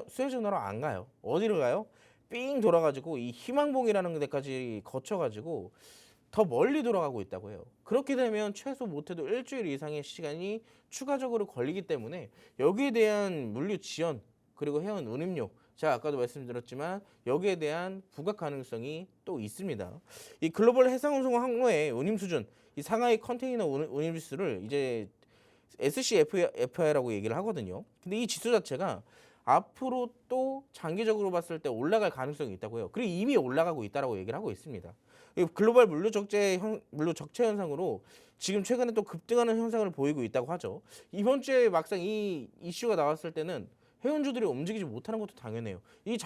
S2: 수혜전화로 안 가요. 어디로 가요? 삥 돌아가지고 이 희망봉이라는 데까지 거쳐가지고 더 멀리 돌아가고 있다고 해요. 그렇게 되면 최소 못해도 일주일 이상의 시간이 추가적으로 걸리기 때문에 여기에 대한 물류 지연 그리고 회원 운임료 제가 아까도 말씀드렸지만 여기에 대한 부각 가능성이 또 있습니다. 이 글로벌 해상운송 항로의 운임 수준, 이 상하이 컨테이너 운임 지수를 이제 SCFI라고 얘기를 하거든요. 근데 이 지수 자체가 앞으로 또 장기적으로 봤을 때 올라갈 가능성이 있다고 해요. 그리고 이미 올라가고 있다라고 얘기를 하고 있습니다. 이 글로벌 물류 적체 현상으로 지금 최근에 또 급등하는 현상을 보이고 있다고 하죠. 이번 주에 막상 이 이슈가 나왔을 때는 회원주들이 움직이지 못하는 것도 당연해요. 이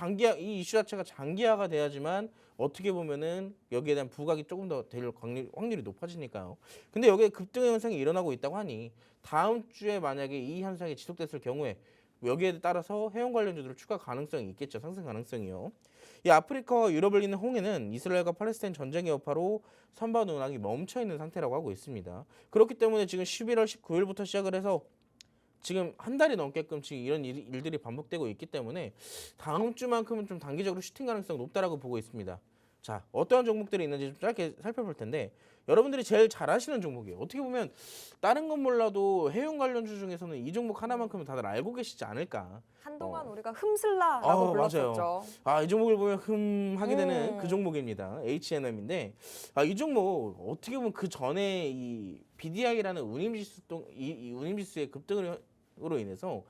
S2: 이슈 자체가 장기화가 돼야지만 어떻게 보면은 여기에 대한 부각이 조금 더 될 확률이 높아지니까요. 근데 여기에 급등 현상이 일어나고 있다고 하니 다음 주에 만약에 이 현상이 지속됐을 경우에 여기에 따라서 회원 관련주들을 추가 가능성이 있겠죠. 상승 가능성이요. 이 아프리카와 유럽을 잇는 홍해는 이스라엘과 팔레스타인 전쟁의 여파로 선박 운항이 멈춰 있는 상태라고 하고 있습니다. 그렇기 때문에 지금 11월 19일부터 시작을 해서 지금 한 달이 넘게끔 지금 이런 일들이 반복되고 있기 때문에 다음 주만큼은 좀 단기적으로 슈팅 가능성 높다라고 보고 있습니다. 자, 어떠한 종목들이 있는지 좀 짧게 살펴볼 텐데 여러분들이 제일 잘 아시는 종목이에요. 어떻게 보면 다른 건 몰라도 해운 관련주 중에서는 이 종목 하나만큼은 다들 알고 계시지 않을까.
S1: 한동안 우리가 흠슬라라고 불렀었죠.
S2: 맞아요. 이 종목을 보면 하게 되는 그 종목입니다. H&M인데 이 종목 어떻게 보면 그 전에 이 BDI라는 이 운임지수의 급등으로 인해서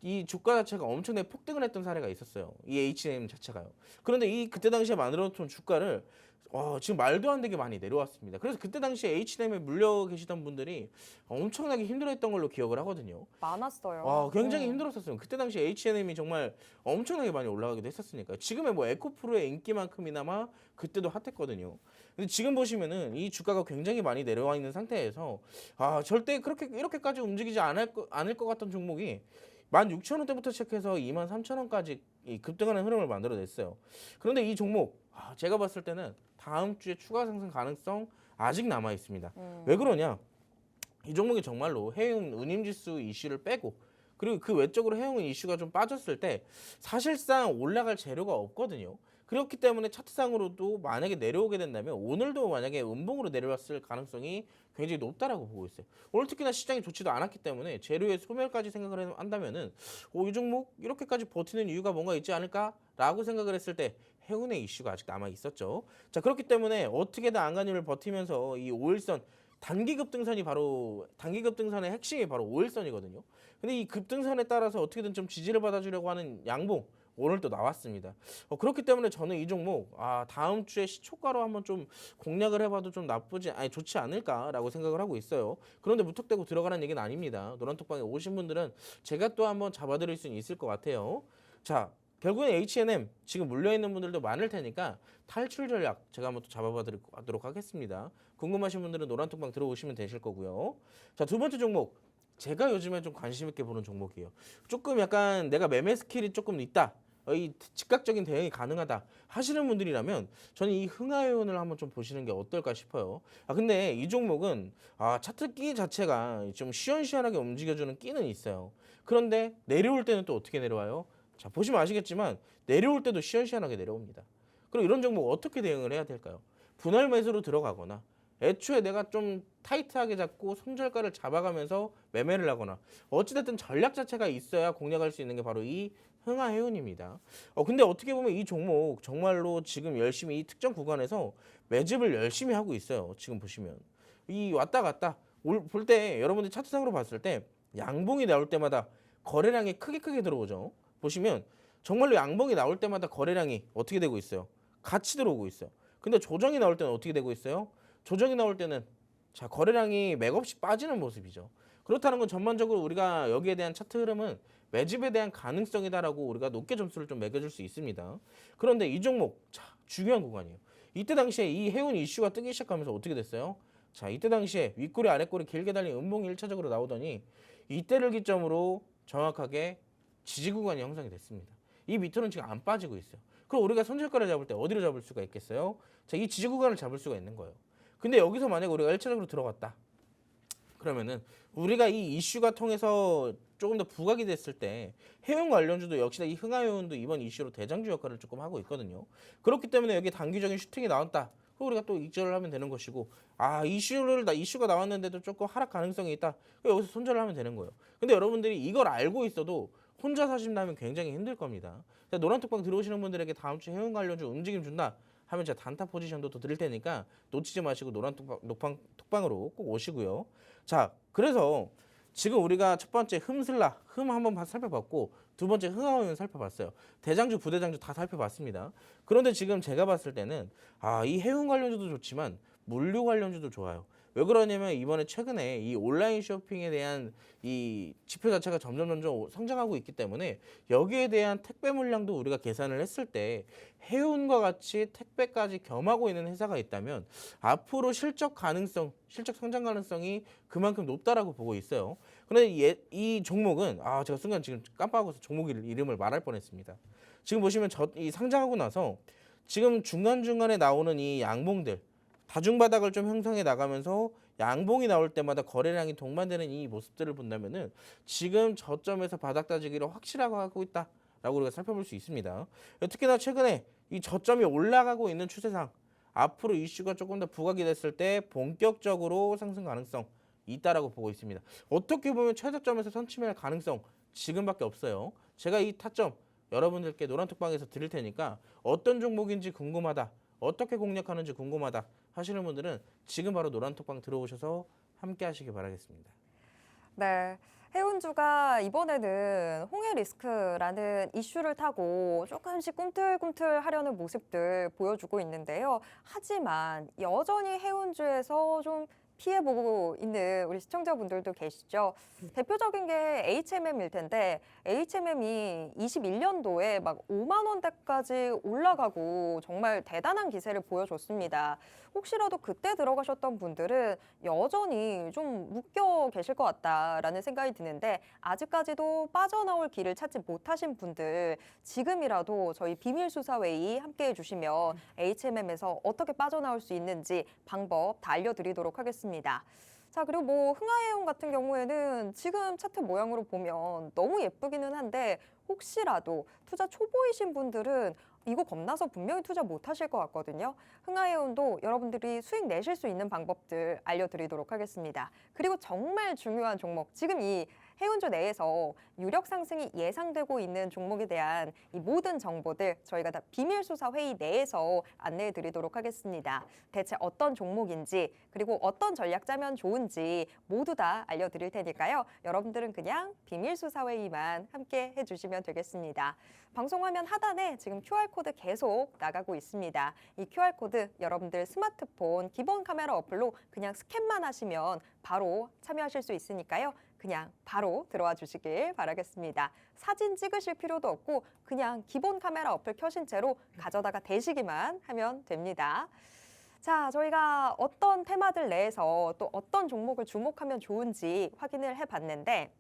S2: 이 주가 자체가 엄청나게 폭등을 했던 사례가 있었어요. 이 H&M 자체가요. 그런데 그때 당시에 만들어놓던 주가를 지금 말도 안 되게 많이 내려왔습니다. 그래서 그때 당시에 H&M에 물려 계시던 분들이 엄청나게 힘들어했던 걸로 기억을 하거든요.
S1: 많았어요.
S2: 굉장히 힘들었었어요. 그때 당시 H&M이 정말 엄청나게 많이 올라가기도 했었으니까. 지금의 뭐 에코프로의 인기만큼이나마 그때도 핫했거든요. 근데 지금 보시면은 이 주가가 굉장히 많이 내려와 있는 상태에서 절대 이렇게까지 움직이지 않을 것 같던 종목이 16,000원대부터 시작해서 23,000원까지 급등하는 흐름을 만들어냈어요. 그런데 이 종목 제가 봤을 때는 다음 주에 추가 상승 가능성 아직 남아 있습니다. 왜 그러냐? 이 종목이 정말로 해운 운임지수 이슈를 빼고 그리고 그 외적으로 해운 이슈가 좀 빠졌을 때 사실상 올라갈 재료가 없거든요. 그렇기 때문에 차트상으로도 만약에 내려오게 된다면 오늘도 만약에 음봉으로 내려왔을 가능성이 굉장히 높다라고 보고 있어요. 오늘 특히나 시장이 좋지도 않았기 때문에 재료의 소멸까지 생각을 한다면은 이 종목 이렇게까지 버티는 이유가 뭔가 있지 않을까라고 생각을 했을 때 해운의 이슈가 아직 남아 있었죠. 자, 그렇기 때문에 어떻게든 안간힘을 버티면서 이 5일선 단기 급등선의 핵심이 바로 5일선이거든요. 근데 이 급등선에 따라서 어떻게든 좀 지지를 받아주려고 하는 양봉 오늘 또 나왔습니다. 그렇기 때문에 저는 이 종목 다음 주에 시초가로 한번 좀 공략을 해봐도 좀 좋지 않을까라고 생각을 하고 있어요. 그런데 무턱대고 들어가라는 얘기는 아닙니다. 노란톡방에 오신 분들은 제가 또 한번 잡아드릴 수는 있을 것 같아요. 자, 결국엔 H&M 지금 물려있는 분들도 많을 테니까 탈출 전략 제가 한번 또 잡아보도록 하겠습니다. 궁금하신 분들은 노란톡방 들어오시면 되실 거고요. 자, 두 번째 종목 제가 요즘에 좀 관심 있게 보는 종목이에요. 조금 약간 내가 매매 스킬이 조금 있다. 이 즉각적인 대응이 가능하다 하시는 분들이라면 저는 이 흥하해운을 한번 좀 보시는 게 어떨까 싶어요. 근데 이 종목은 차트 끼 자체가 좀 시원시원하게 움직여주는 끼는 있어요. 그런데 내려올 때는 또 어떻게 내려와요? 자, 보시면 아시겠지만 내려올 때도 시원시원하게 내려옵니다. 그럼 이런 종목 어떻게 대응을 해야 될까요? 분할 매수로 들어가거나 애초에 내가 좀 타이트하게 잡고 손절가를 잡아가면서 매매를 하거나 어찌됐든 전략 자체가 있어야 공략할 수 있는 게 바로 이 흥하해운입니다. 근데 어떻게 보면 이 종목 정말로 지금 열심히 이 특정 구간에서 매집을 열심히 하고 있어요. 지금 보시면 이 왔다 갔다 볼 때 여러분들 차트상으로 봤을 때 양봉이 나올 때마다 거래량이 크게 들어오죠. 보시면 정말로 양봉이 나올 때마다 거래량이 어떻게 되고 있어요? 같이 들어오고 있어요. 근데 조정이 나올 때는 어떻게 되고 있어요? 조정이 나올 때는 거래량이 맥없이 빠지는 모습이죠. 그렇다는 건 전반적으로 우리가 여기에 대한 차트 흐름은 매집에 대한 가능성이다라고 우리가 높게 점수를 좀 매겨줄 수 있습니다. 그런데 이 종목 중요한 구간이에요. 이때 당시에 이 해운 이슈가 뜨기 시작하면서 어떻게 됐어요? 자, 이때 당시에 윗꼬리 아랫꼬리 길게 달린 음봉이 1차적으로 나오더니 이때를 기점으로 정확하게 지지 구간이 형성이 됐습니다. 이 밑으로는 지금 안 빠지고 있어요. 그럼 우리가 손절가를 잡을 때 어디로 잡을 수가 있겠어요? 자, 이 지지 구간을 잡을 수가 있는 거예요. 근데 여기서 만약에 우리가 1차적으로 들어갔다. 그러면은 우리가 이 이슈가 통해서 조금 더 부각이 됐을 때 해운 관련주도 역시나 이 흥하해운도 이번 이슈로 대장주 역할을 조금 하고 있거든요. 그렇기 때문에 여기 단기적인 슈팅이 나왔다. 그럼 우리가 또 익절을 하면 되는 것이고, 이슈가 나왔는데도 조금 하락 가능성이 있다. 그럼 여기서 손절을 하면 되는 거예요. 근데 여러분들이 이걸 알고 있어도 혼자 사신다면 굉장히 힘들 겁니다. 노란톡방 들어오시는 분들에게 다음 주 해운 관련주 움직임 준다 하면 제가 단타 포지션도 더 드릴 테니까 놓치지 마시고 톡방으로 꼭 오시고요. 자, 그래서 지금 우리가 첫 번째 흠 한번 살펴봤고, 두 번째 흥하해운 살펴봤어요. 대장주, 부대장주 다 살펴봤습니다. 그런데 지금 제가 봤을 때는 이 해운 관련주도 좋지만 물류 관련주도 좋아요. 왜 그러냐면 이번에 최근에 이 온라인 쇼핑에 대한 이 지표 자체가 점점 성장하고 있기 때문에 여기에 대한 택배 물량도 우리가 계산을 했을 때 해운과 같이 택배까지 겸하고 있는 회사가 있다면 앞으로 실적 성장 가능성이 그만큼 높다라고 보고 있어요. 그런데 이 종목은 제가 순간 지금 깜빡하고서 종목 이름을 말할 뻔했습니다. 지금 보시면 이 상장하고 나서 지금 중간중간에 나오는 이 양봉들 다중바닥을 좀 형성해 나가면서 양봉이 나올 때마다 거래량이 동반되는 이 모습들을 본다면은 지금 저점에서 바닥 다지기를 확실하게 하고 있다라고 우리가 살펴볼 수 있습니다. 특히나 최근에 이 저점이 올라가고 있는 추세상 앞으로 이슈가 조금 더 부각이 됐을 때 본격적으로 상승 가능성 있다라고 보고 있습니다. 어떻게 보면 최저점에서 선취할 가능성 지금밖에 없어요. 제가 이 타점 여러분들께 노란톡방에서 드릴 테니까 어떤 종목인지 궁금하다, 어떻게 공략하는지 궁금하다 하시는 분들은 지금 바로 노란톡방 들어오셔서 함께 하시기 바라겠습니다.
S1: 네. 해운주가 이번에는 홍해 리스크라는 이슈를 타고 조금씩 꿈틀꿈틀 하려는 모습들 보여주고 있는데요. 하지만 여전히 해운주에서 좀 피해보고 있는 우리 시청자분들도 계시죠. 대표적인 게 HMM일 텐데 HMM이 21년도에 막 5만 원대까지 올라가고 정말 대단한 기세를 보여줬습니다. 혹시라도 그때 들어가셨던 분들은 여전히 좀 묶여 계실 것 같다라는 생각이 드는데 아직까지도 빠져나올 길을 찾지 못하신 분들 지금이라도 저희 비밀수사회의 함께 해주시면 HMM에서 어떻게 빠져나올 수 있는지 방법 다 알려드리도록 하겠습니다. 자, 그리고 뭐 흥하해운 같은 경우에는 지금 차트 모양으로 보면 너무 예쁘기는 한데 혹시라도 투자 초보이신 분들은 이거 겁나서 분명히 투자 못 하실 것 같거든요. 흥하해운도 여러분들이 수익 내실 수 있는 방법들 알려드리도록 하겠습니다. 그리고 정말 중요한 종목, 지금 이 해운주 내에서 유력 상승이 예상되고 있는 종목에 대한 이 모든 정보들 저희가 다 비밀수사 회의 내에서 안내해 드리도록 하겠습니다. 대체 어떤 종목인지 그리고 어떤 전략 짜면 좋은지 모두 다 알려드릴 테니까요. 여러분들은 그냥 비밀수사 회의만 함께 해주시면 되겠습니다. 방송 화면 하단에 지금 QR코드 계속 나가고 있습니다. 이 QR코드 여러분들 스마트폰 기본 카메라 어플로 그냥 스캔만 하시면 바로 참여하실 수 있으니까요. 그냥 바로 들어와 주시길 바라겠습니다. 사진 찍으실 필요도 없고 그냥 기본 카메라 어플 켜신 채로 가져다가 대시기만 하면 됩니다. 자, 저희가 어떤 테마들 내에서 또 어떤 종목을 주목하면 좋은지 확인을 해봤는데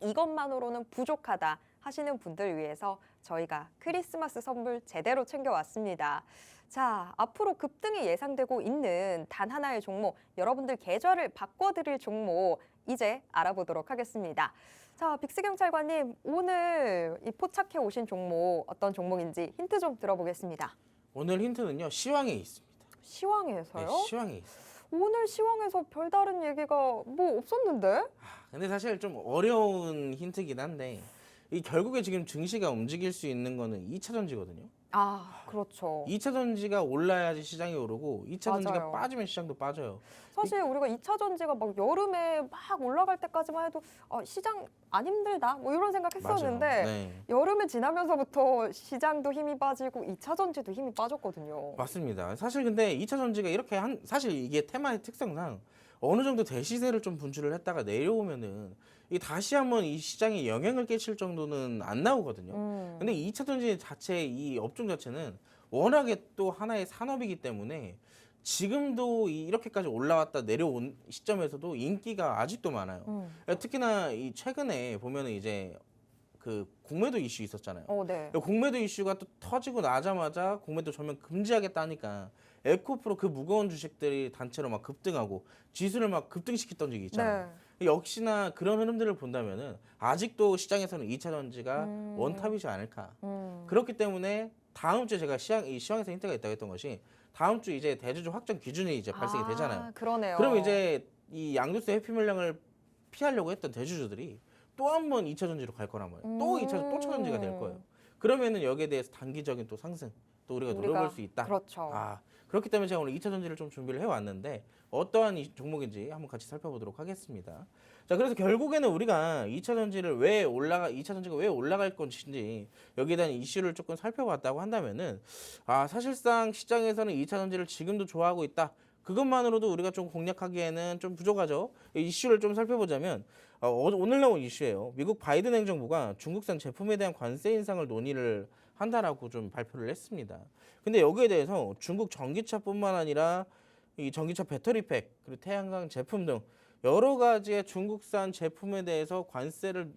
S1: 이것만으로는 부족하다 하시는 분들 위해서 저희가 크리스마스 선물 제대로 챙겨왔습니다. 자, 앞으로 급등이 예상되고 있는 단 하나의 종목, 여러분들 계좌를 바꿔드릴 종목 이제 알아보도록 하겠습니다. 자, 빅스경찰관님, 오늘 이 포착해 오신 종목 어떤 종목인지 힌트 좀 들어보겠습니다.
S2: 오늘 힌트는요, 시황에 있습니다.
S1: 시황에서요?
S2: 네, 시황에 있어요.
S1: 오늘 시황에서 별다른 얘기가 뭐 없었는데?
S2: 근데 사실 좀 어려운 힌트긴 한데 이 결국에 지금 증시가 움직일 수 있는 거는 2차 전지거든요.
S1: 아, 그렇죠.
S2: 2차 전지가 올라야지 시장이 오르고 2차 전지가
S1: 맞아요.
S2: 빠지면 시장도 빠져요.
S1: 사실 우리가 2차 전지가 막 여름에 막 올라갈 때까지만 해도 시장 안 힘들다 뭐 이런 생각했었는데
S2: 맞아요. 네.
S1: 여름을 지나면서부터 시장도 힘이 빠지고 2차 전지도 힘이 빠졌거든요.
S2: 맞습니다. 사실 근데 2차 전지가 이렇게 사실 이게 테마의 특성상 어느 정도 대시세를 좀 분출을 했다가 내려오면은 이 다시 한번 이 시장에 영향을 끼칠 정도는 안 나오거든요. 근데 2차 전지 자체 이 업종 자체는 워낙에 또 하나의 산업이기 때문에 지금도 이렇게까지 올라왔다 내려온 시점에서도 인기가 아직도 많아요. 특히나 이 최근에 보면은 이제 그 공매도 이슈 있었잖아요.
S1: 네.
S2: 공매도 이슈가 또 터지고 나자마자 공매도 전면 금지하겠다니까 에코프로 그 무거운 주식들이 단체로 막 급등하고 지수를 막 급등시켰던 적이 있잖아요. 역시나 그런 흐름들을 본다면은 아직도 시장에서는 2차 전지가 원탑이지 않을까. 그렇기 때문에 다음 주에 제가 이 시황에서 힌트가 있다고 했던 것이 다음 주 이제 대주주 확정 기준이 이제 발생이 되잖아요.
S1: 그러네요.
S2: 그럼 이제 이 양도세 회피 물량을 피하려고 했던 대주주들이 또 한 번 2차 전지로 갈 거란 말이에요. 또 2차 또 차전지가 될 거예요. 그러면은 여기에 대해서 단기적인 또 상승 또 우리가 노려볼 수 있다.
S1: 그렇죠.
S2: 그렇기 때문에 제가 오늘 2차 전지를 좀 준비를 해왔는데 어떠한 이 종목인지 한번 같이 살펴보도록 하겠습니다. 자, 그래서 결국에는 우리가 2차 전지가 왜 올라갈 건지 여기에 대한 이슈를 조금 살펴봤다고 한다면은 사실상 시장에서는 2차 전지를 지금도 좋아하고 있다. 그것만으로도 우리가 좀 공략하기에는 좀 부족하죠. 이슈를 좀 살펴보자면 오늘 나온 이슈예요. 미국 바이든 행정부가 중국산 제품에 대한 관세 인상을 논의를 한다라고 좀 발표를 했습니다. 근데 여기에 대해서 중국 전기차뿐만 아니라 이 전기차 배터리팩 그리고 태양광 제품 등 여러 가지의 중국산 제품에 대해서 관세를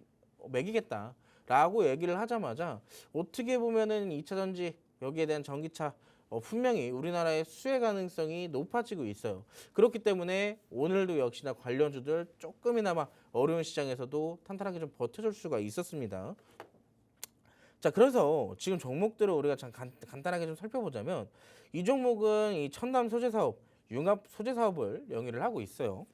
S2: 매기겠다라고 얘기를 하자마자 어떻게 보면은 2차 전지 여기에 대한 전기차 분명히 우리나라의 수혜 가능성이 높아지고 있어요. 그렇기 때문에 오늘도 역시나 관련주들 조금이나마 어려운 시장에서도 탄탄하게 좀 버텨줄 수가 있었습니다. 자, 그래서 지금 종목들을 우리가 간단하게 좀 살펴보자면 이 종목은 이 첨단 소재 사업, 융합 소재 사업을 영위를 하고 있어요.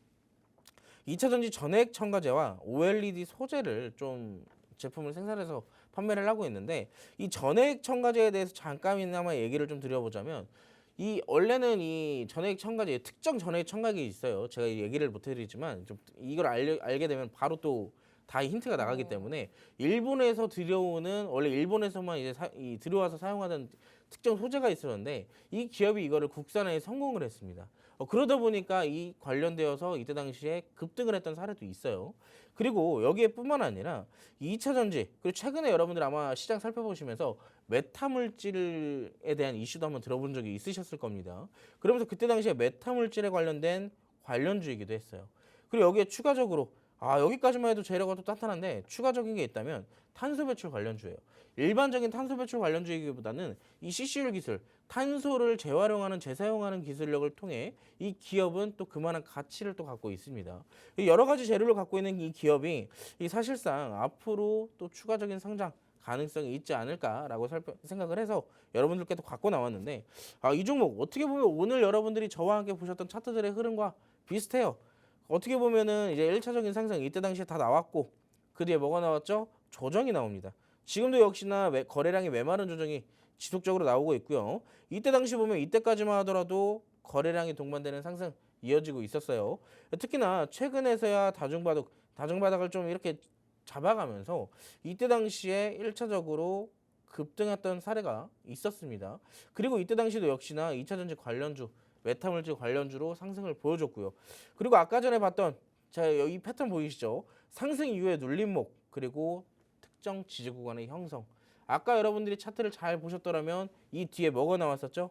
S2: 2차 전지 전해액 첨가제와 OLED 소재를 좀 제품을 생산해서 판매를 하고 있는데 이 전해액 첨가제에 대해서 잠깐이나마 얘기를 좀 드려보자면 원래는 이 전해액 첨가제 특정 전해액 첨가제가 있어요. 제가 얘기를 못 해드리지만 좀 이걸 알게 되면 바로 또 다 힌트가 나가기 때문에 일본에서 들여오는 원래 일본에서만 이제 들여와서 사용하던 특정 소재가 있었는데 이 기업이 이거를 국산화에 성공을 했습니다. 그러다 보니까 이 관련되어서 이때 당시에 급등을 했던 사례도 있어요. 그리고 여기에 뿐만 아니라 2차 전지 그리고 최근에 여러분들 아마 시장 살펴보시면서 메타물질에 대한 이슈도 한번 들어본 적이 있으셨을 겁니다. 그러면서 그때 당시에 메타물질에 관련된 관련주이기도 했어요. 그리고 여기에 추가적으로 여기까지만 해도 재료가 또 탄탄한데 추가적인 게 있다면 탄소 배출 관련주예요. 일반적인 탄소 배출 관련주이기보다는 이 CCU 기술, 탄소를 재활용하는 재사용하는 기술력을 통해 이 기업은 또 그만한 가치를 또 갖고 있습니다. 여러 가지 재료를 갖고 있는 이 기업이 사실상 앞으로 또 추가적인 성장 가능성이 있지 않을까라고 생각을 해서 여러분들께도 갖고 나왔는데 이 종목 어떻게 보면 오늘 여러분들이 저와 함께 보셨던 차트들의 흐름과 비슷해요. 어떻게 보면은 이제 1차적인 상승 이때 당시에 다 나왔고 그 뒤에 뭐가 나왔죠? 조정이 나옵니다. 지금도 역시나 거래량이 메마른 조정이 지속적으로 나오고 있고요. 이때 당시 보면 이때까지만 하더라도 거래량이 동반되는 상승 이어지고 있었어요. 특히나 최근에서야 다중바닥을 좀 이렇게 잡아가면서 이때 당시에 1차적으로 급등했던 사례가 있었습니다. 그리고 이때 당시도 역시나 2차전지 관련주 메타물질 관련주로 상승을 보여줬고요. 그리고 아까 전에 봤던 이 패턴 보이시죠? 상승 이후에 눌림목 그리고 특정 지지 구간의 형성. 아까 여러분들이 차트를 잘 보셨더라면 이 뒤에 뭐가 나왔었죠?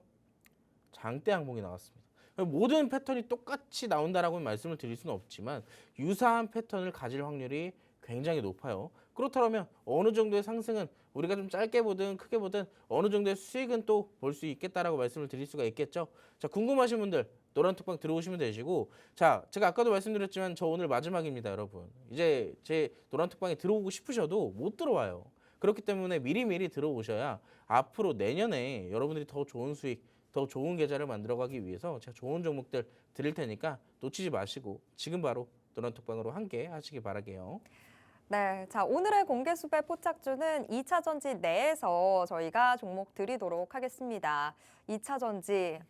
S2: 장대 항봉이 나왔습니다. 모든 패턴이 똑같이 나온다라고 말씀을 드릴 수는 없지만 유사한 패턴을 가질 확률이 굉장히 높아요. 그렇다면 어느 정도의 상승은 우리가 좀 짧게 보든 크게 보든 어느 정도의 수익은 또 볼 수 있겠다라고 말씀을 드릴 수가 있겠죠. 자, 궁금하신 분들 노란톡방 들어오시면 되시고 자, 제가 아까도 말씀드렸지만 저 오늘 마지막입니다, 여러분. 이제 제 노란톡방에 들어오고 싶으셔도 못 들어와요. 그렇기 때문에 미리미리 들어오셔야 앞으로 내년에 여러분들이 더 좋은 수익 더 좋은 계좌를 만들어가기 위해서 제가 좋은 종목들 드릴 테니까 놓치지 마시고 지금 바로 노란톡방으로 함께 하시기 바랄게요.
S1: 네, 자 오늘의 공개수배 포착주는 2차 전지 내에서 저희가 종목 드리도록 하겠습니다. 2차 전지,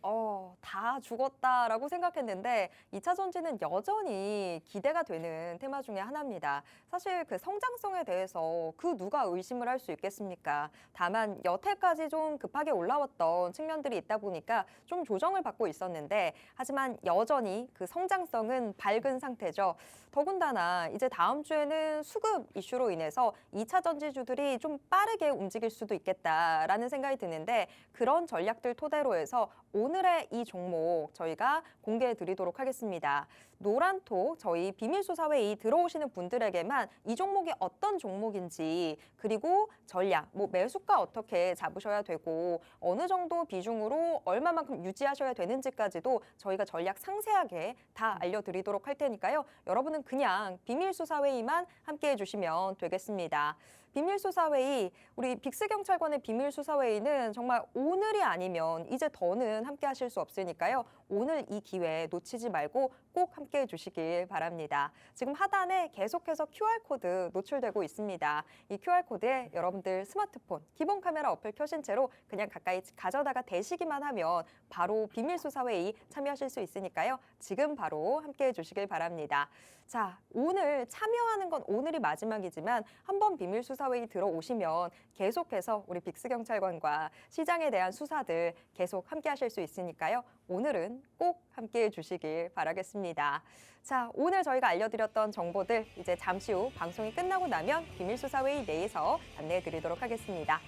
S1: 다 죽었다라고 생각했는데 2차 전지는 여전히 기대가 되는 테마 중에 하나입니다. 사실 그 성장성에 대해서 그 누가 의심을 할 수 있겠습니까? 다만 여태까지 좀 급하게 올라왔던 측면들이 있다 보니까 좀 조정을 받고 있었는데 하지만 여전히 그 성장성은 밝은 상태죠. 더군다나 이제 다음 주에는 수급 이슈로 인해서 2차 전지주들이 좀 빠르게 움직일 수도 있겠다라는 생각이 드는데 그런 전략들 토대로 해서 오늘의 이 종목 저희가 공개해 드리도록 하겠습니다. 노란톡 저희 비밀수사회의 들어오시는 분들에게만 이 종목이 어떤 종목인지 그리고 전략, 매수가 어떻게 잡으셔야 되고 어느 정도 비중으로 얼마만큼 유지하셔야 되는지까지도 저희가 전략 상세하게 다 알려드리도록 할 테니까요. 여러분은 그냥 비밀수사회의만 함께해 주시면 되겠습니다. 비밀수사회의, 우리 빅스경찰관의 비밀수사회의는 정말 오늘이 아니면 이제 더는 함께 하실 수 없으니까요. 오늘 이 기회 놓치지 말고 꼭 함께 해주시길 바랍니다. 지금 하단에 계속해서 QR코드 노출되고 있습니다. 이 QR코드에 여러분들 스마트폰 기본 카메라 어플 켜신 채로 그냥 가까이 가져다가 대시기만 하면 바로 비밀수사회의 참여하실 수 있으니까요. 지금 바로 함께 해주시길 바랍니다. 자, 오늘 참여하는 건 오늘이 마지막이지만 한번 비밀수사회의 들어오시면 계속해서 우리 빅스경찰관과 시장에 대한 수사들 계속 함께 하실 수 있으니까요. 오늘은 꼭 함께 해주시길 바라겠습니다. 자, 오늘 저희가 알려드렸던 정보들 이제 잠시 후 방송이 끝나고 나면 비밀수사회의 내에서 안내해 드리도록 하겠습니다.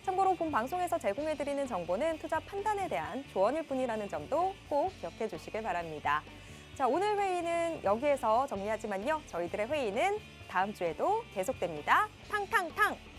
S1: 참고로 본 방송에서 제공해드리는 정보는 투자 판단에 대한 조언일 뿐이라는 점도 꼭 기억해 주시길 바랍니다. 자, 오늘 회의는 여기에서 정리하지만요. 저희들의 회의는 다음 주에도 계속됩니다. 탕탕탕!